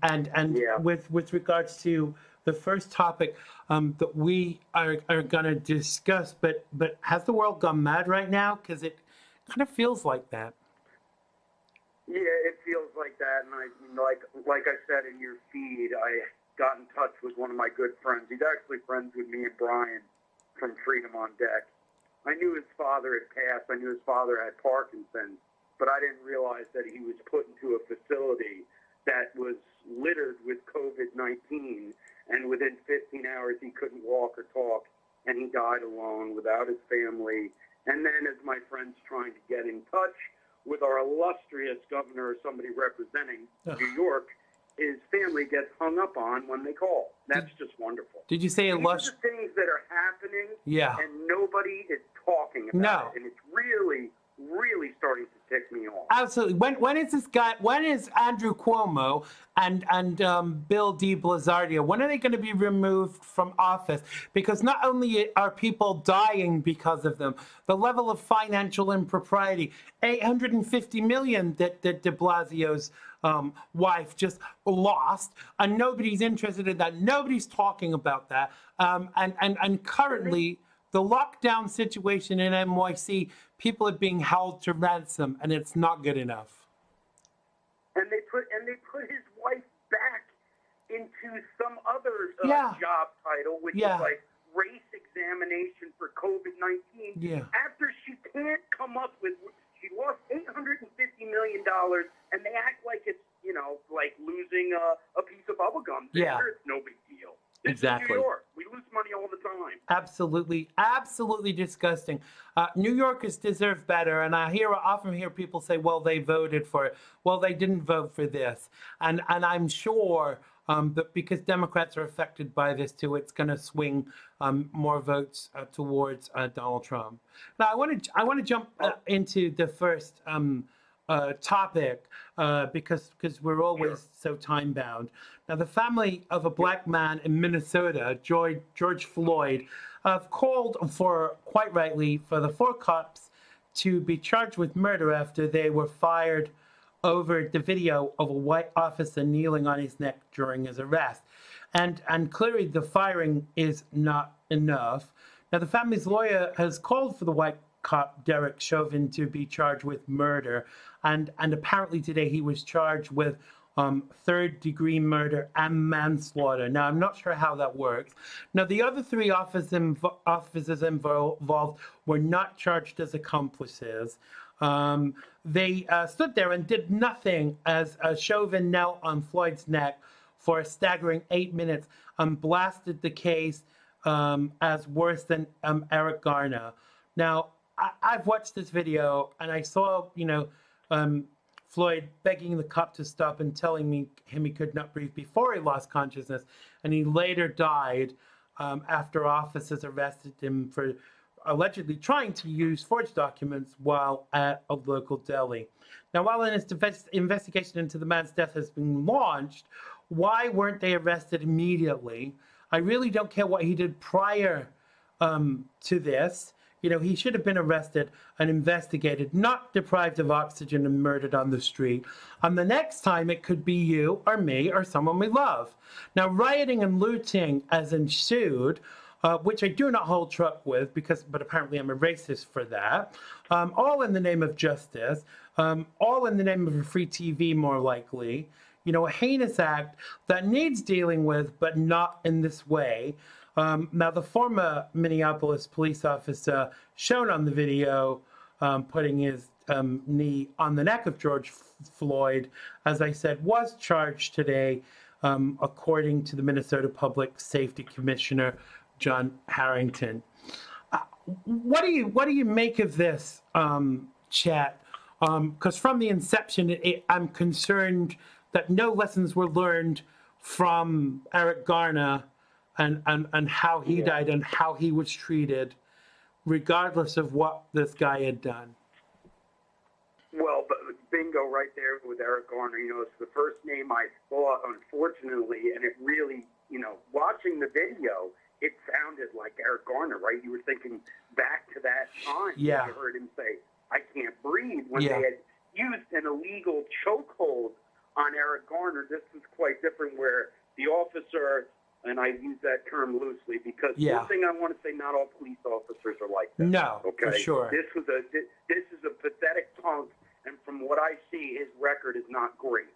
yeah. with regards to the first topic that we are going to discuss, but has the world gone mad right now? Because it kind of feels like that. Yeah, it feels like that, and like I said in your feed, I got in touch with one of my good friends. He's actually friends with me and Brian from Freedom on Deck. I knew his father had passed. I knew his father had Parkinson's, but I didn't realize that he was put into a facility that was littered with COVID-19, and within 15 hours he couldn't walk or talk, and he died alone without his family. And then as my friend's trying to get in touch with our illustrious governor or somebody representing New York, his family gets hung up on when they call. That's just wonderful. Did you say These are the things that are happening, Yeah. and nobody is talking about it, and it's really, really starting to tick me off. Absolutely. When is this guy? When is Andrew Cuomo and Bill de Blasio? When are they going to be removed from office? Because not only are people dying because of them, the level of financial impropriety, $850 million that de Blasio's wife just lost, and nobody's interested in that. Nobody's talking about that. And currently, the lockdown situation in NYC, people are being held to ransom, and it's not good enough. And they put his wife back into some other job title, which is like race examination for COVID-19. Yeah. After she can't come up with, she lost $850 million, and they act like it's, like losing a piece of bubble gum. Yeah. It's no big deal. This Exactly. is New York. We lose money all the time. Absolutely, absolutely disgusting. New Yorkers deserve better, and I often hear people say, "Well, they voted for it." Well, they didn't vote for this, and I'm sure that because Democrats are affected by this too, it's going to swing more votes towards Donald Trump. Now, I want to jump into the first topic because we're always so time bound. Now, the family of a black man in Minnesota, George Floyd, called for, quite rightly, for the 4 cops to be charged with murder after they were fired over the video of a white officer kneeling on his neck during his arrest. And clearly the firing is not enough. Now, the family's lawyer has called for the white cop, Derek Chauvin, to be charged with murder. And apparently today he was charged with 3rd-degree murder and manslaughter. Now, I'm not sure how that works. Now, the other 3 officers involved were not charged as accomplices. They stood there and did nothing as Chauvin knelt on Floyd's neck for a staggering 8 minutes and blasted the case as worse than Eric Garner. Now, I've watched this video and I saw, Floyd begging the cop to stop and telling him he could not breathe before he lost consciousness. And he later died after officers arrested him for allegedly trying to use forged documents while at a local deli. Now, while an investigation into the man's death has been launched, why weren't they arrested immediately? I really don't care what he did prior to this. He should have been arrested and investigated, not deprived of oxygen and murdered on the street. And the next time it could be you or me or someone we love. Now, rioting and looting has ensued, which I do not hold truck with, but apparently I'm a racist for that. All in the name of justice, all in the name of a free TV, more likely. A heinous act that needs dealing with, but not in this way. Now, the former Minneapolis police officer shown on the video putting his knee on the neck of George Floyd, as I said, was charged today, according to the Minnesota Public Safety Commissioner, John Harrington. What do you make of this, Chet? Because from the inception, I'm concerned that no lessons were learned from Eric Garner and how he died and how he was treated, regardless of what this guy had done. Well, but bingo right there with Eric Garner. It's the first name I saw, unfortunately, and it really, watching the video, it sounded like Eric Garner, right? You were thinking back to that time. Yeah. You heard him say, "I can't breathe," when they had used an illegal chokehold on Eric Garner. This is quite different, where the officer, and I use that term loosely because one thing I want to say, not all police officers are like that. No, okay? for sure. This is a pathetic punk, and from what I see, his record is not great.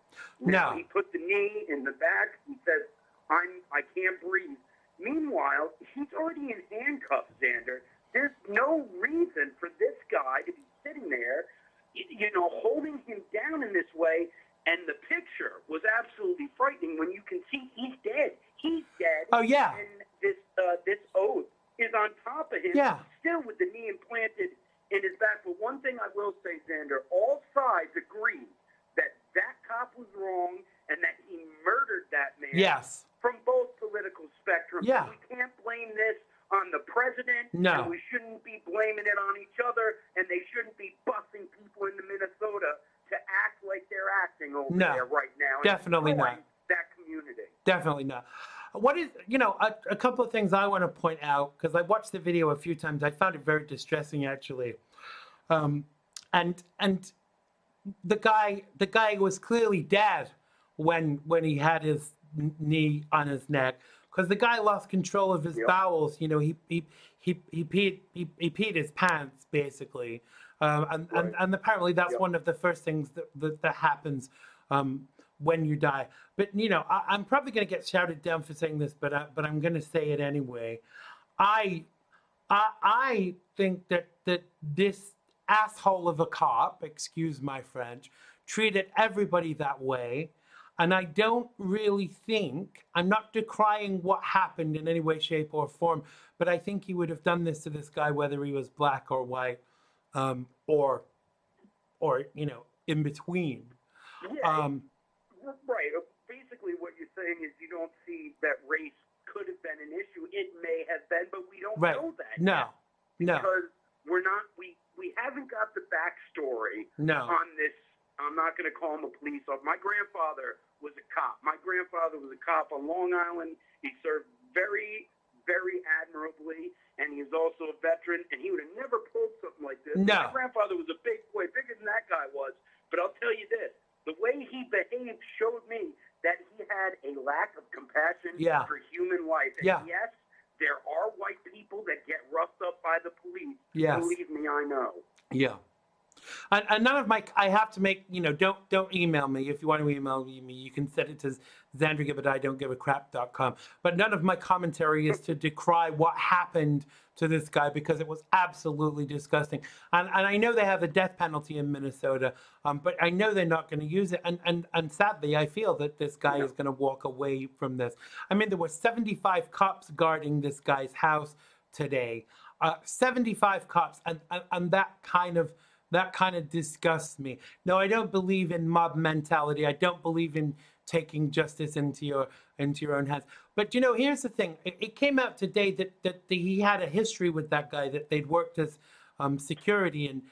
Now, he put the knee in the back. He says, I can't breathe. Meanwhile, he's already in handcuffs, Xander. There's no reason for this guy to be sitting there holding him down in this way. And the picture was absolutely frightening when you can see he's dead. He's dead. Oh, yeah. And this oath is on top of him, still with the knee implanted in his back. But one thing I will say, Xander, all sides agree that cop was wrong and that he murdered that man. Yes. From both political spectrums. Yeah. We can't blame this on the president. No. And we shouldn't be blaming it on each other. And they shouldn't be busing people into Minnesota to act like they're acting over there right now. Definitely not. That community. Definitely not. What is, a couple of things I want to point out, because I watched the video a few times. I found it very distressing, actually. And the guy was clearly dead when he had his knee on his neck, because the guy lost control of his bowels. He peed his pants, basically. And apparently that's one of the first things that happens when you die. But I'm probably going to get shouted down for saying this, but I'm going to say it anyway. I think that this asshole of a cop, excuse my French, treated everybody that way. And I don't really think, I'm not decrying what happened in any way, shape, or form, but I think he would have done this to this guy whether he was black or white, or in between. Yeah, right. Basically, what you're saying is you don't see that race could have been an issue. It may have been, but we don't know that. No. Because we're not. We haven't got the backstory on this. I'm not going to call him a police officer. My grandfather was a cop. My grandfather was a cop on Long Island. He served very, very admirably, and he was also a veteran, and he would have never pulled something like this. No. My grandfather was a big boy, bigger than that guy was. But I'll tell you this, the way he behaved showed me that he had a lack of compassion for human life. And yes, there are white people that get roughed up by the police. Yes. Believe me, I know. Yeah. And none of my, I have to make, don't email me. If you want to email me, you can send it to xandergibb@idon'tgiveacrap.com. But none of my commentary is to decry what happened to this guy, because it was absolutely disgusting. And I know they have the death penalty in Minnesota, but I know they're not going to use it. And sadly, I feel that this guy is going to walk away from this. I mean, there were 75 cops guarding this guy's house today. 75 cops, and that kind of disgusts me. No, I don't believe in mob mentality. I don't believe in taking justice into your own hands. But here's the thing. It came out today that he had a history with that guy, that they'd worked as security in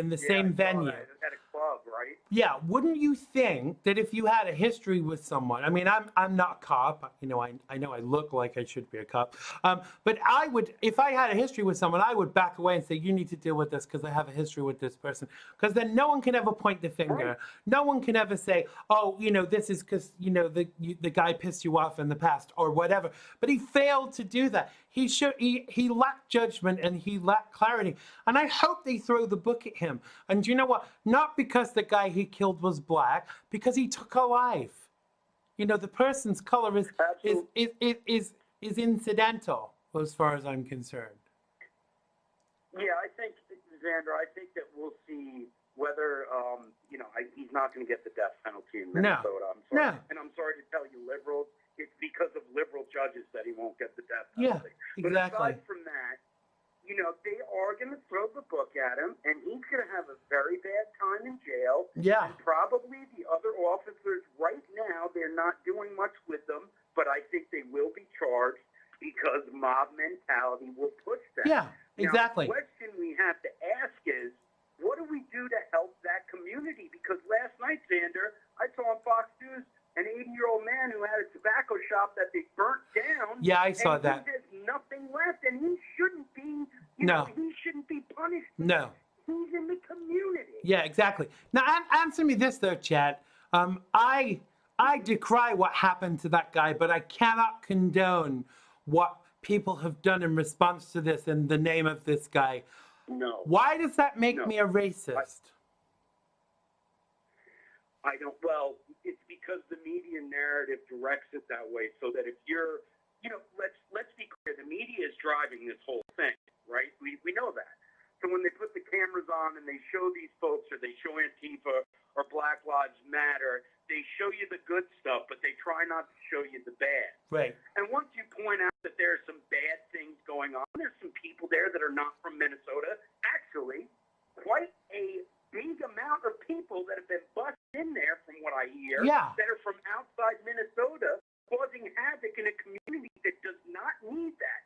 the same venue. At a club, right? Yeah, wouldn't you think that if you had a history with someone, I mean, I'm not a cop, I know I look like I should be a cop, but I would, if I had a history with someone, I would back away and say, you need to deal with this because I have a history with this person, because then no one can ever point the finger. Right. No one can ever say, oh, this is because, the guy pissed you off in the past or whatever. But he failed to do that. He lacked judgment and he lacked clarity. And I hope they throw the book at him. And you know what? Not because the guy he killed was black, because he took a life. The person's color is incidental as far as I'm concerned. Yeah, I think, Xander, that we'll see whether, he's not going to get the death penalty in Minnesota. I'm sorry. No. And I'm sorry to tell you, liberals, it's because of liberal judges that he won't get the death penalty. Yeah, exactly. But aside from that, they are going to throw the book at him, and he's going to have a very bad time in jail. Yeah. And probably the other officers right now, they're not doing much with them, but I think they will be charged because mob mentality will push them. Yeah, exactly. Now, the question we have to ask is, what do we do to help that community? Because last night, Xander, I saw on Fox News an 80-year-old man who had a tobacco shop that they burnt down. Yeah, I saw that. There's nothing left, and he shouldn't be. He shouldn't be punished. No. He's in the community. Yeah, exactly. Now, answer me this though, Chet. I decry what happened to that guy, but I cannot condone what people have done in response to this in the name of this guy. No. Why does that make me a racist? I don't. Well, it's because the media narrative directs it that way, so that if you're, let's be clear, the media is driving this whole thing, right? We know that. So when they put the cameras on and they show these folks, or they show Antifa or Black Lives Matter, they show you the good stuff, but they try not to show you the bad. Right. And once you point out that there are some bad things going on, there's some people there that are not from Minnesota. Actually, quite a big amount of people that have been busted in there, from what I hear, Yeah. that are from outside Minnesota, causing havoc in a community that does not need that.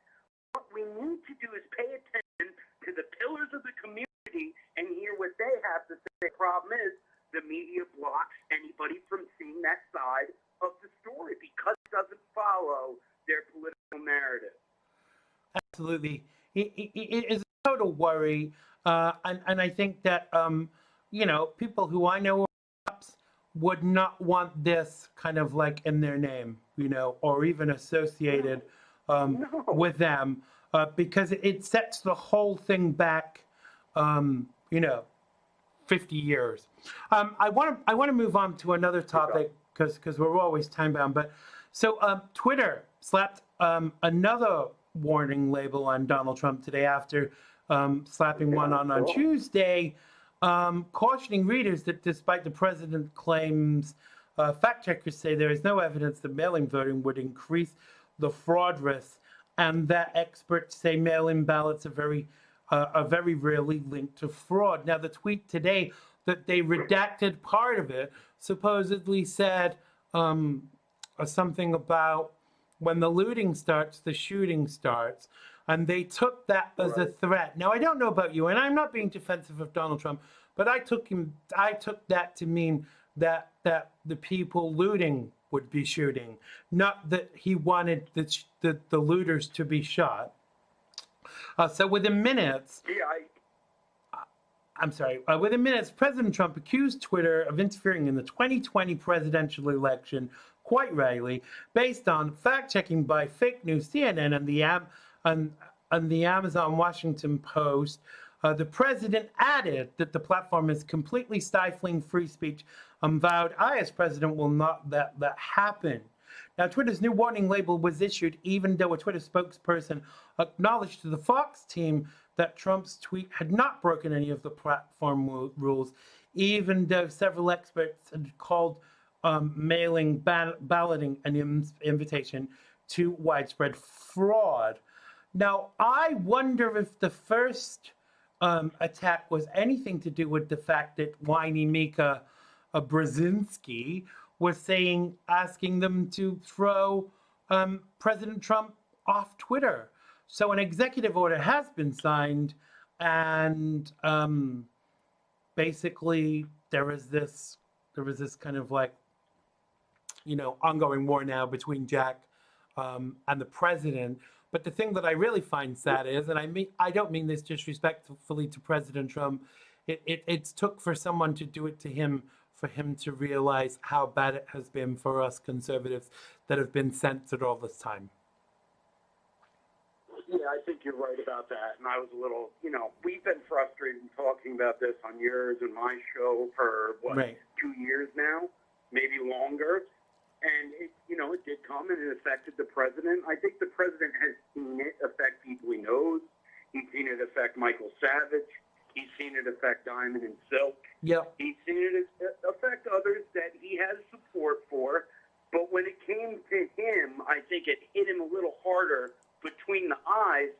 What we need to do is pay attention to the pillars of the community and hear what they have to say. The problem is the media blocks anybody from seeing that side of the story because it doesn't follow their political narrative. Absolutely. It is a total worry. And I think that, people who I know would not want this kind of like in their name, or even associated with them, because it sets the whole thing back, 50 years. I want to move on to another topic because we're always time bound. But so Twitter slapped another warning label on Donald Trump today after slapping one on Tuesday, cautioning readers that despite the president's claims, fact checkers say there is no evidence that mail-in voting would increase the fraud risk, and that experts say mail-in ballots are very rarely linked to fraud. Now, the tweet today that they redacted part of it supposedly said something about when the looting starts, the shooting starts. And they took that as a threat. Now, I don't know about you, and I'm not being defensive of Donald Trump, but I took that to mean that the people looting would be shooting, not that he wanted the looters to be shot. So within minutes, within minutes, President Trump accused Twitter of interfering in the 2020 presidential election quite rightly, based on fact-checking by fake news CNN and the Amazon Washington Post. The president added that the platform is completely stifling free speech and vowed, I, as president, will not let that happen. Now, Twitter's new warning label was issued even though a Twitter spokesperson acknowledged to the Fox team that Trump's tweet had not broken any of the platform rules, even though several experts had called mailing balloting an invitation to widespread fraud. Now, I wonder if the first attack was anything to do with the fact that whiny Mika Brzezinski was asking them to throw President Trump off Twitter. So an executive order has been signed, and basically there was this kind of like, ongoing war now between Jack and the president. But the thing that I really find sad is, and I don't mean this disrespectfully to President Trump, it took for someone to do it to him for him to realize how bad it has been for us conservatives that have been censored all this time. Yeah, I think you're right about that. And I was a little, we've been frustrated in talking about this on yours and my show for, 2 years now, maybe longer. And it did come and it affected the president. I think the president has seen it affect people he knows. He's seen it affect Michael Savage. He's seen it affect Diamond and Silk. Yep. He's seen it affect others that he has support for. But when it came to him, I think it hit him a little harder between the eyes.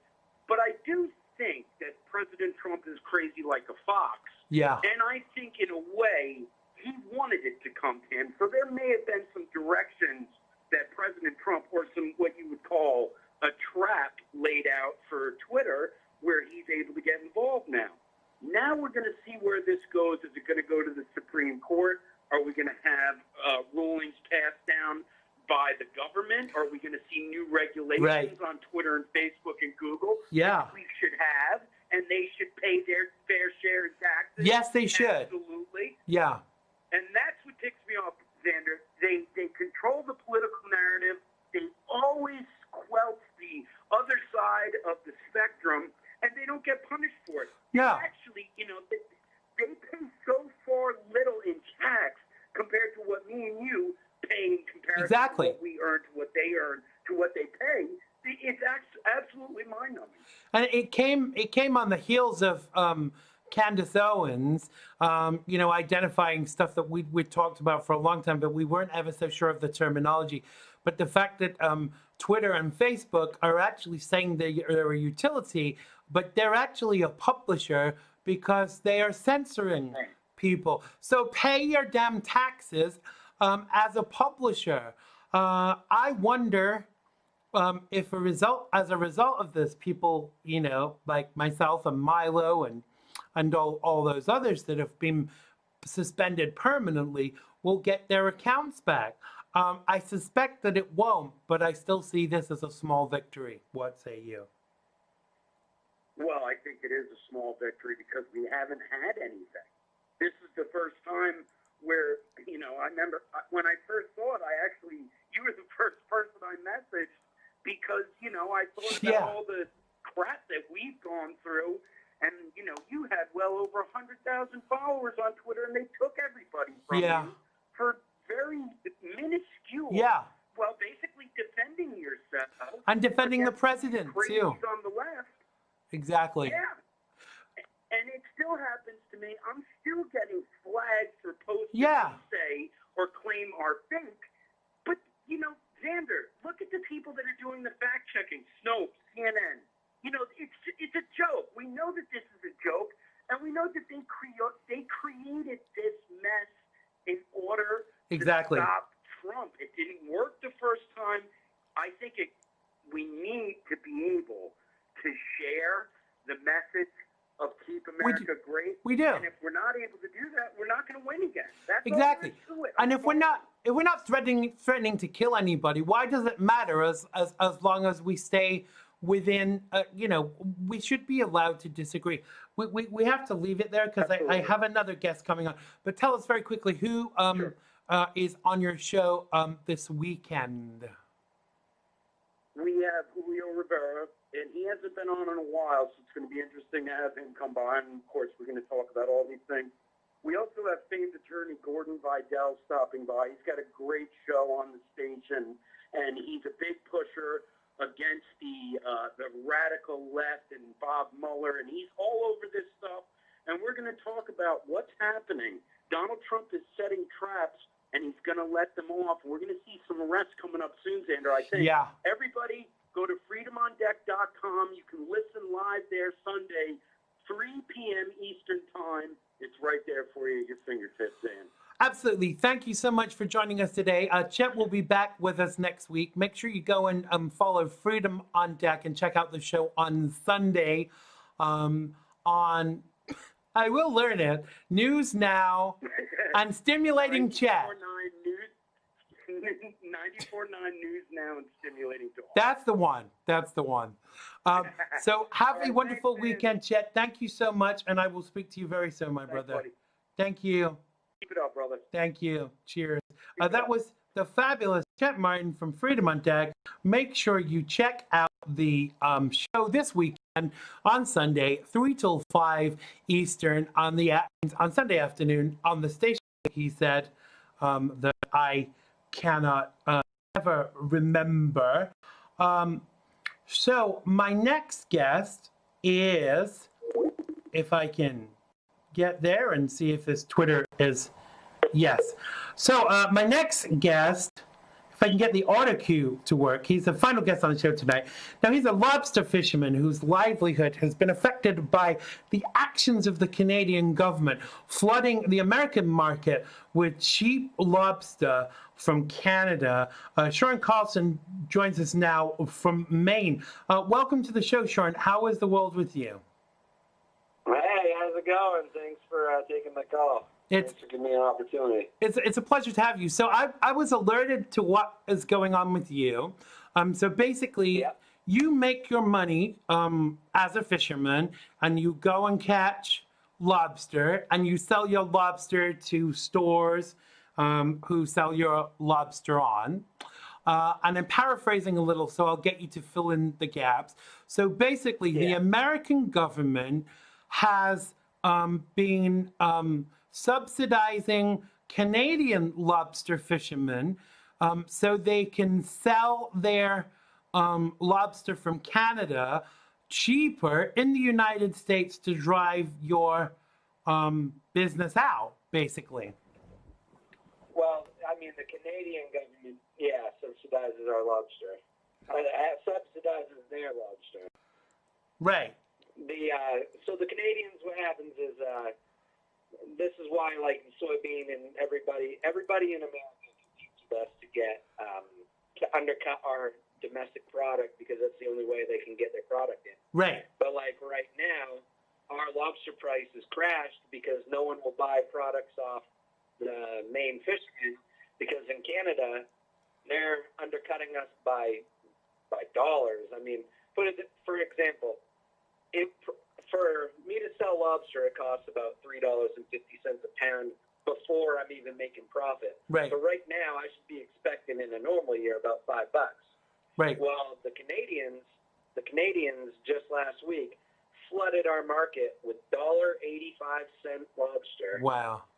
But I do think that President Trump is crazy like a fox. Yeah. And I think in a way he wanted it to come to him. So there may have been some directions that President Trump, or some what you would call a trap laid out for Twitter, where he's able to get involved now. Now we're going to see where this goes. Is it going to go to the Supreme Court? Are we going to have rulings passed down by the government? Are we going to see new regulations on Twitter and Facebook and Google? Yeah. We should have, and they should pay their fair share of taxes. Yes, they should. Absolutely. Yeah. And that's what ticks me off, Xander. They control the political narrative. They always squelch the other side of the spectrum, and they don't get punished for it. Yeah. Actually, they pay so far little in tax compared to what me and you pay in comparison to what we earn, to what they earn, to what they pay. It's absolutely mind-numbing. And it came on the heels of Candace Owens, identifying stuff that we talked about for a long time, but we weren't ever so sure of the terminology. But the fact that Twitter and Facebook are actually saying they're a utility, but they're actually a publisher because they are censoring people. So pay your damn taxes as a publisher. I wonder if as a result of this, people, like myself and Milo and all those others that have been suspended permanently will get their accounts back. I suspect that it won't, but I still see this as a small victory. What say you? Well, I think it is a small victory because we haven't had anything. This is the first time where, I remember when I first saw it, you were the first person I messaged because, I thought about all the crap that we've gone through. And, you had well over 100,000 followers on Twitter, and they took everybody from you for very minuscule. Yeah. Well, basically defending yourself. And defending the president, too. On the left. Exactly. Yeah. And it still happens to me. I'm still getting flagged for posts that say or claim are fake. But, Xander, look at the people that are doing the fact-checking. Snopes, CNN. It's a joke. We know that this is a joke, and we know that they created this mess in order to stop Trump. It didn't work the first time. I think we need to be able to share the message of Keep America Great. We do. And if we're not able to do that, we're not going to win again. That's exactly. all there is to it. And if we're not threatening to kill anybody, why does it matter as long as we stay within, we should be allowed to disagree. We have to leave it there because I have another guest coming on. But tell us very quickly who is on your show this weekend. We have Julio Rivera, and he hasn't been on in a while, so it's going to be interesting to have him come by. And, of course, we're going to talk about all these things. We also have famed attorney Gordon Vidal stopping by. He's got a great show on the station, and he's a big pusher against the radical left and Bob Mueller, and he's all over this stuff. And we're going to talk about what's happening. Donald Trump is setting traps, and he's going to let them off. We're going to see some arrests coming up soon, Xander, I think. Yeah. Everybody, go to freedomondeck.com. You can listen live there Sunday, 3 p.m. Eastern Time. It's right there for you at your fingertips, Dan. Absolutely. Thank you so much for joining us today. Chet will be back with us next week. Make sure you go and follow Freedom on Deck and check out the show on Sunday on, I will learn it, News Now and Stimulating Chat. 94.9 News Now and Stimulating Talk. That's the one. That's the one. So have a wonderful weekend, Chet. Thank you so much, and I will speak to you very soon, my brother. Buddy. Thank you. Keep it up, brother. Thank you. Cheers. That was the fabulous Chet Martin from Freedom on Deck. Make sure you check out the show this weekend on Sunday, 3 till 5 Eastern on Sunday afternoon on the station. He said that I cannot ever remember. So my next guest is, if I can get there and see if this Twitter is, yes. So my next guest, if I can get the auto cue to work, he's the final guest on the show tonight. Now, he's a lobster fisherman whose livelihood has been affected by the actions of the Canadian government, flooding the American market with cheap lobster from Canada. Sean Carlson joins us now from Maine. Welcome to the show, Sean. How is the world with you? Hey, how's it going? Thanks for taking the call. Thanks for giving me an opportunity. It's a pleasure to have you. So I was alerted to what is going on with you. So basically, you make your money as a fisherman, and you go and catch lobster, and you sell your lobster to stores who sell your lobster on. And I'm paraphrasing a little, so I'll get you to fill in the gaps. So basically, the American government has been subsidizing Canadian lobster fishermen so they can sell their lobster from Canada cheaper in the United States to drive your business out, basically. Well, I mean, the Canadian government, subsidizes our lobster. Subsidizes their lobster. Right. So the Canadians, what happens is, this is why, like, soybean and everybody in America competes with us to get, to undercut our domestic product because that's the only way they can get their product in. Right. But, like, right now, our lobster price has crashed because no one will buy products off the main fishermen because in Canada, they're undercutting us by dollars. I mean, for example, for me to sell lobster, it costs about $3.50 a pound before I'm even making profit. Right. So right now, I should be expecting in a normal year about $5. Right. Well, the Canadians just last week flooded our market with $1.85 lobster. Wow.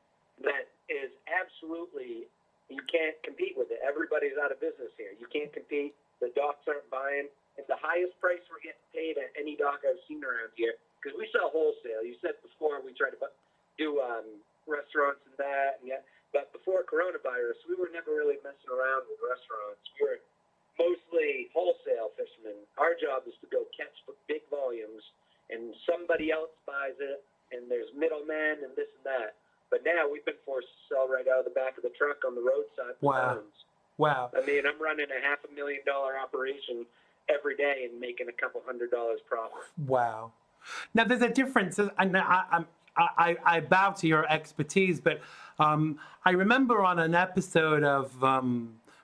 That is absolutely, you can't compete with it. Everybody's out of business here. You can't compete. The docks aren't buying. It's the highest price we're getting paid at any dock I've seen around here because we sell wholesale. You said before we try to do restaurants and that, but before coronavirus, we were never really messing around with restaurants. We were mostly wholesale fishermen. Our job is to go catch big volumes, and somebody else buys it, and there's middlemen and this and that. But now we've been forced to sell right out of the back of the truck on the roadside. Wow. Pounds. Wow. I mean, I'm running a $500,000 operation every day and making a couple $100 profit. Wow. Now, there's a difference. I bow to your expertise, but I remember on an episode of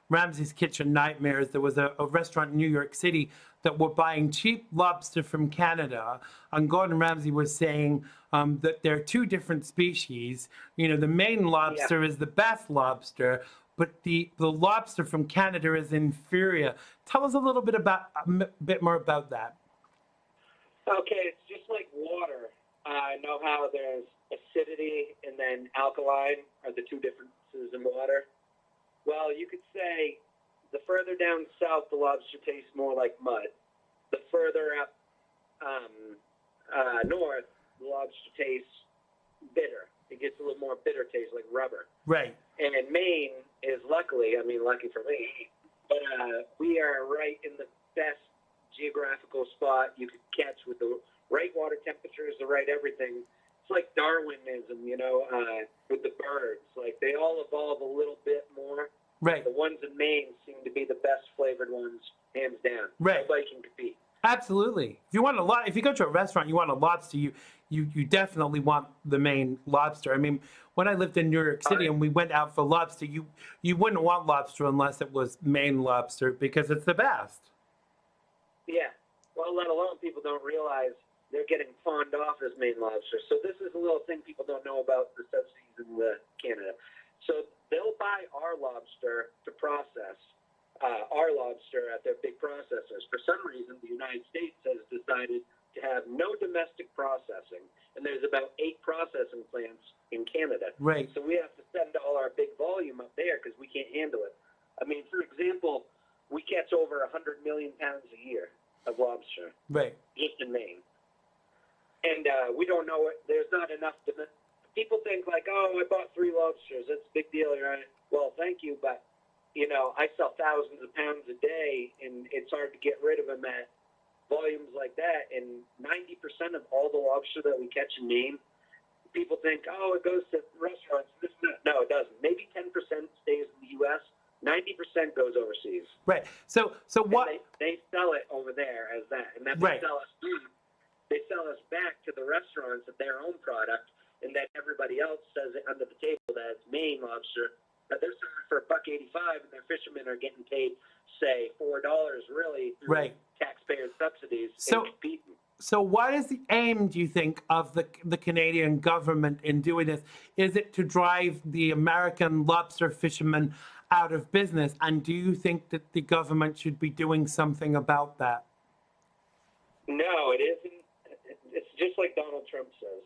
Ramsay's Kitchen Nightmares, there was a restaurant in New York City that were buying cheap lobster from Canada, and Gordon Ramsay was saying that there are two different species. You know, the Maine lobster is the best lobster, but the lobster from Canada is inferior. Tell us a little bit more about that. Okay, it's just like water. I know how there's acidity and then alkaline are the two differences in water. Well, you could say the further down south, the lobster tastes more like mud. The further up north, the lobster tastes bitter. It gets a little more bitter taste, like rubber. Right. And Maine is lucky for me, but we are right in the best geographical spot you could catch with the right water temperatures, the right everything. It's like Darwinism, with the birds. Like, they all evolve a little bit more. Right. The ones in Maine seem to be the best flavored ones, hands down. Right. Nobody can compete. Absolutely. If you go to a restaurant, you want a lobster, you definitely want the Maine lobster. I mean, when I lived in New York City and we went out for lobster, you wouldn't want lobster unless it was Maine lobster because it's the best. Yeah. Well, let alone people don't realize they're getting fawned off as Maine lobster. So this is a little thing people don't know about the subsidies in Canada. So they'll buy our lobster to process our lobster at their big processors. For some reason, the United States has decided to have no domestic processing, and there's about 8 processing plants in Canada. Right. So we have to send all our big volume up there because we can't handle it. I mean, for example, we catch over 100 million pounds a year of lobster. Right. Just in Maine. And we don't know it. There's not enough. People think like, oh, I bought 3 lobsters. That's a big deal, right? Well, thank you, but I sell thousands of pounds a day, and it's hard to get rid of them at volumes like that. And 90% of all the lobster that we catch in Maine, people think, oh, it goes to restaurants. This and that. No, it doesn't. Maybe 10% stays in the U.S. 90% goes overseas. Right. So what? They sell it over there as that, and then Right. They sell us back to the restaurants of their own product, and then everybody else says it under the table that it's Maine lobster. But they're selling for $1.85, and their fishermen are getting paid, say, $4 really through Right. taxpayer subsidies So- and competing. So what is the aim, do you think, of the Canadian government in doing this? Is it to drive the American lobster fishermen out of business? And do you think that the government should be doing something about that? No, it isn't. It's just like Donald Trump says.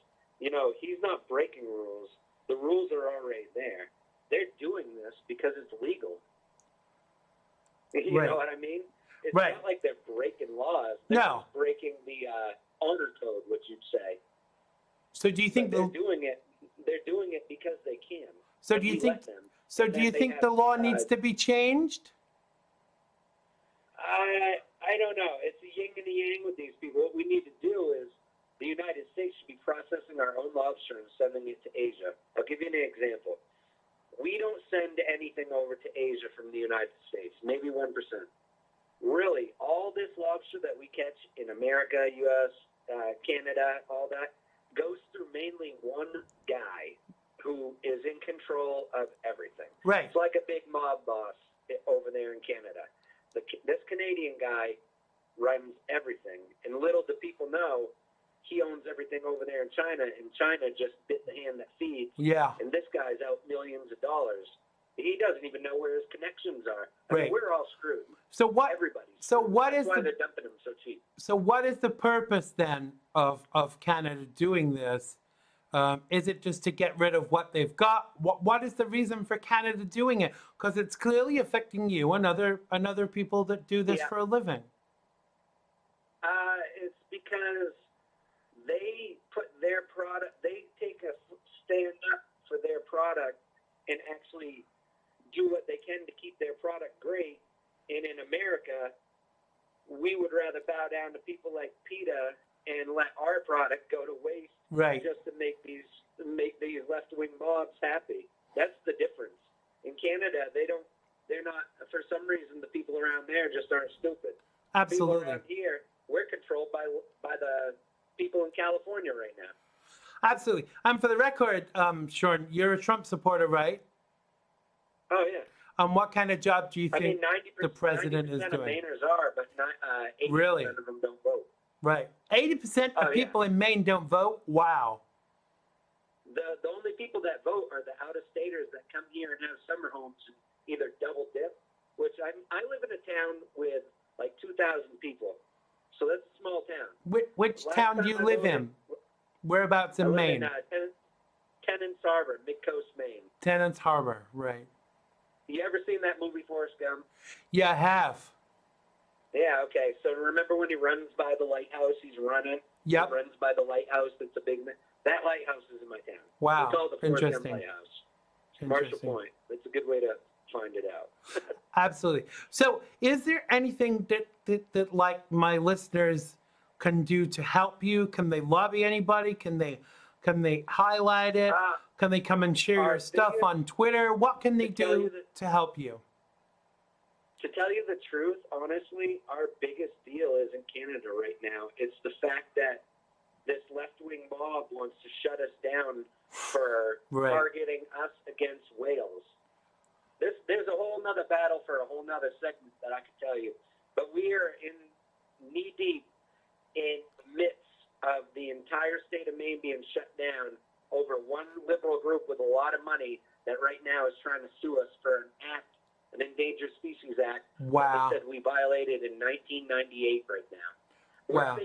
He's not breaking rules. The rules are already there. They're doing this because it's legal. You Right. know what I mean? It's Right. not like they're breaking laws. They're No. just breaking the honor code, which you'd say. So do you think But they're doing it? They're doing it because they can. So and do you we think? let them. So And do then you they think have, the law needs to be changed? I don't know. It's a yin and a yang with these people. What we need to do is the United States should be processing our own lobster and sending it to Asia. I'll give you an example. We don't send anything over to Asia from the United States, maybe 1%. Really, all this lobster that we catch in America, U.S., Canada, all that, goes through mainly one guy who is in control of everything. Right. It's like a big mob boss over there in Canada. This Canadian guy runs everything, and little do people know, he owns everything over there in China, and China just bit the hand that feeds. Yeah. And this guy's out millions of dollars. He doesn't even know where his connections are. I mean, Right. we're all screwed. So what? Everybody's So screwed. what That's is why the? they're dumping them so cheap. So what is the purpose then of Canada doing this? Is it just to get rid of what they've got? What is the reason for Canada doing it? Because it's clearly affecting you and other people that do this Yeah. for a living. It's because they put their product, they take a stand up for their product and actually do what they can to keep their product great. And in America, we would rather bow down to people like PETA and let our product go to waste Right. just to make these left-wing mobs happy. That's the difference. In Canada, they're not, for some reason, the people around there just aren't stupid. People Absolutely. around here, we're controlled by the people in California right now. Absolutely. For the record, Sean, you're a Trump supporter, right? Oh, yeah. What kind of job do you I think mean, 90%, the president is 90% doing? of Mainers are, but 80% Really? of them don't vote. Right. 80% of Oh, yeah. people in Maine don't vote? Wow. The only people that vote are the out-of-staters that come here and have summer homes and either double dip, which I live in a town with like 2,000 people. So that's a small town. Which Last town do time you I live voted, in? Whereabouts I in live Maine? in Tennant's Harbor, Mid-Coast, Maine. Tennant's Harbor, right. You ever seen that movie Forrest Gump? Yeah, I have. Yeah, okay. So remember when he runs by the lighthouse, he's running? Yep. He runs by the lighthouse that's a big... That lighthouse is in my town. Wow, It's called the Forrest Gump interesting. Lighthouse. Marshall Interesting. Point. That's a good way to find it out. Absolutely. So is there anything that like my listeners can do to help you? Can they lobby anybody? Can they highlight it? Can they come and share our your stuff biggest- on Twitter? What can they to tell do you that- to help you? To tell you the truth, honestly, our biggest deal is in Canada right now. It's the fact that this left-wing mob wants to shut us down for Right. targeting us against whales. There's a whole nother battle for a whole nother segment that I could tell you. But we are knee-deep in the midst of the entire state of Maine being shut down over one liberal group with a lot of money that right now is trying to sue us for an Endangered Species Act Wow. that they said we violated in 1998 right now. Wow.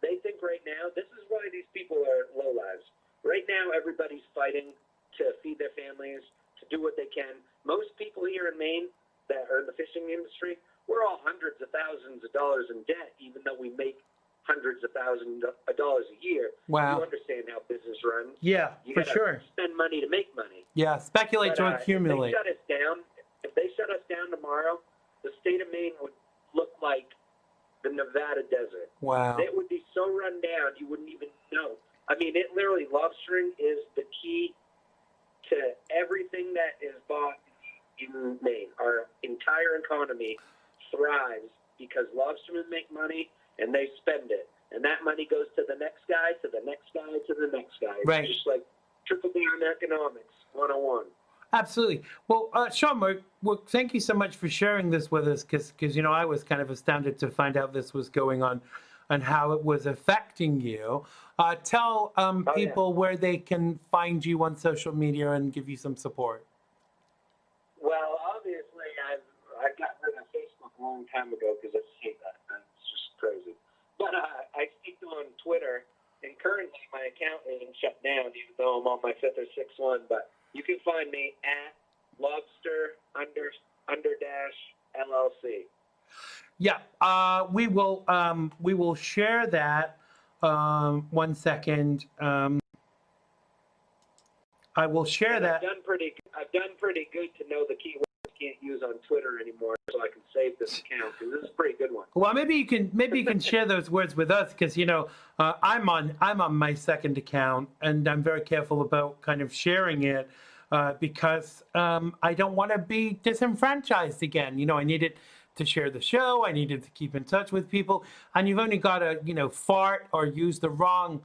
They think right now, this is why these people are lowlives. Right now, everybody's fighting to feed their families, to do what they can. Most people here in Maine that are in the fishing industry, we're all hundreds of thousands of dollars in debt, even though we make hundreds of thousands of dollars a year. Wow. You understand how business runs. Yeah, You for gotta sure. spend money to make money. Yeah, speculate to accumulate. If they shut us down tomorrow, the state of Maine would look like the Nevada desert. Wow. It would be so run down you wouldn't even know. I mean, it literally, lobstering is the key to everything that is bought in Maine. Our entire economy thrives because lobstermen make money and they spend it. And that money goes to the next guy, to the next guy, to the next guy. It's Right. just like trickle down economics 101. Absolutely. Well, Sean, well, thank you so much for sharing this with us because, you know, I was kind of astounded to find out this was going on and how it was affecting you. Tell people where they can find you on social media and give you some support. Well, obviously, I got rid of Facebook a long time ago because I just hate that. It's just crazy. But I stick on Twitter, and currently my account isn't shut down, even though I'm on my 5th or 6th one. But you can find me at lobster _LLC. Yeah, we will share that. 1 second. I will share And that. I've done pretty good to know the keywords I can't use on Twitter anymore, so I can save this account because this is a pretty good one. Well, maybe you can share those words with us because I'm on my second account and I'm very careful about kind of sharing it because I don't want to be disenfranchised again. I needed to share the show. I needed to keep in touch with people, and you've only got to fart or use the wrong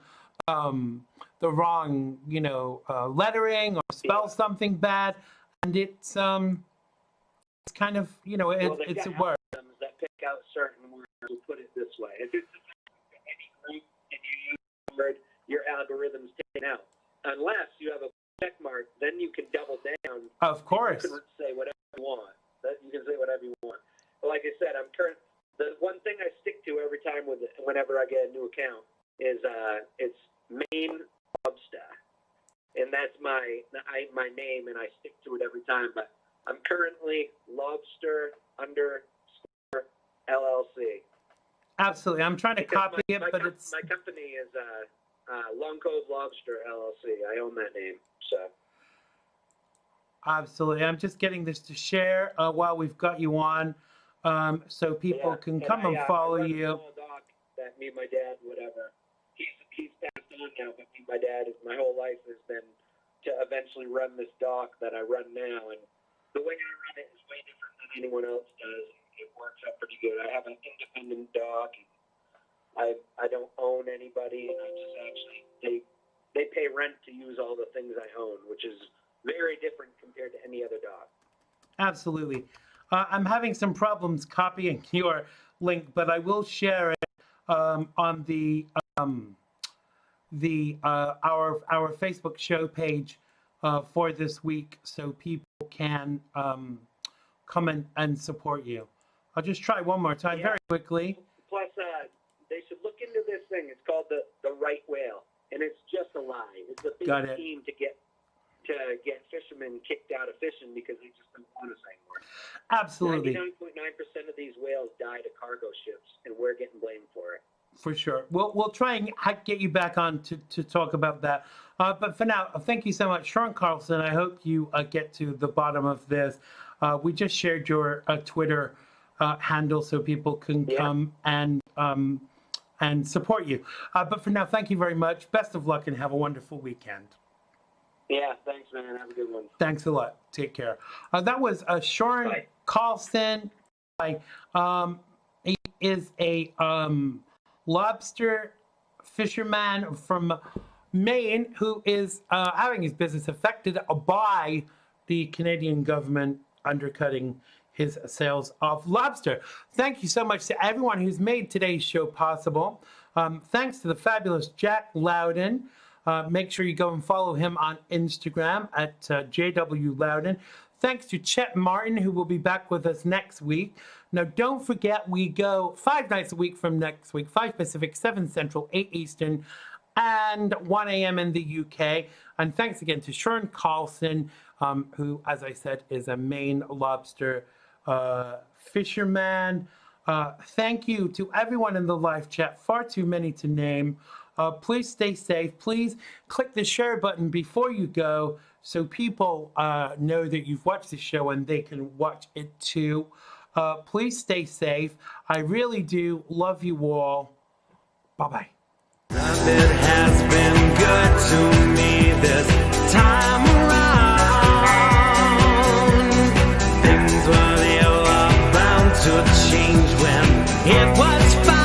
lettering or spell something bad, and it's kind of it's a word. That pick out certain words. We'll put it this way: if it's any group and you use the word, your algorithm's taken out. Unless you have a check mark, then you can double down. Of course. You can say whatever you want. You can say whatever you want. But like I said, the one thing I stick to every time whenever I get a new account is it's Maine Lobster, and that's my name, and I stick to it every time. But I'm currently Lobster _ LLC. Absolutely, I'm trying to copy it, but it's my company is Long Cove Lobster LLC. I own that name, so. Absolutely, I'm just getting this to share while we've got you on, so people can come and follow you. Dog that me and my dad, whatever. He's passed on now, but me and my dad, my whole life has been to eventually run this dock that I run now, and the way I run it is way different than anyone else does. It works out pretty good. I have an independent dock. I don't own anybody, and I just actually they pay rent to use all the things I own, which is very different compared to any other dock. Absolutely. I'm having some problems copying your link, but I will share it on our Facebook show page for this week, so people can come and support you. I'll just try one more time very quickly. Plus, they should look into this thing. It's called the right whale, and it's just a lie. It's a big scheme to get fishermen kicked out of fishing because they just don't want us anymore. Absolutely. 99.9% of these whales die to cargo ships, and we're getting blamed for it. For sure. We'll try and get you back on to talk about that. But for now, thank you so much, Sean Carlson. I hope you get to the bottom of this. We just shared your Twitter handle so people can come and support you. But for now, thank you very much. Best of luck and have a wonderful weekend. Yeah, thanks, man. Have a good one. Thanks a lot. Take care. That was Sean Carlson. He is a lobster fisherman from Maine who is having his business affected by the Canadian government undercutting his sales of lobster. Thank you so much to everyone who's made today's show possible. Thanks to the fabulous Jack Loudon. Make sure you go and follow him on Instagram at JW Loudon. Thanks to Chet Martin, who will be back with us next week. Now, don't forget, we go 5 nights a week from next week, 5 Pacific, 7 Central, 8 Eastern, and 1 a.m. in the UK. And thanks again to Sean Carlson, who, as I said, is a Maine lobster fisherman. Thank you to everyone in the live chat, far too many to name. Please stay safe. Please click the share button before you go so people know that you've watched the show and they can watch it too. Please stay safe. I really do love you all. Bye-bye. It has been good to me this time around. Things were the other bound to change when it was found.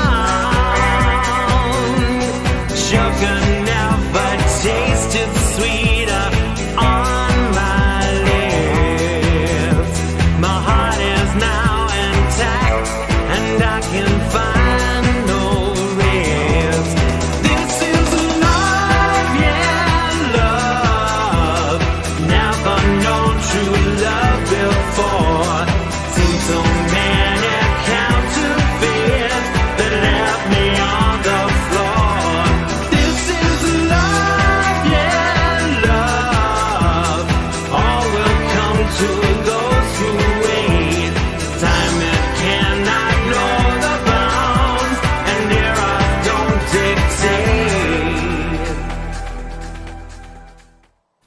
Sugar never tasted sweeter on my lips. My heart is now intact and I can find no rest. This is love, yeah, love.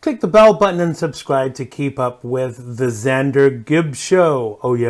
Click the bell button and subscribe to keep up with the Xander Gibb Show. Oh, yeah.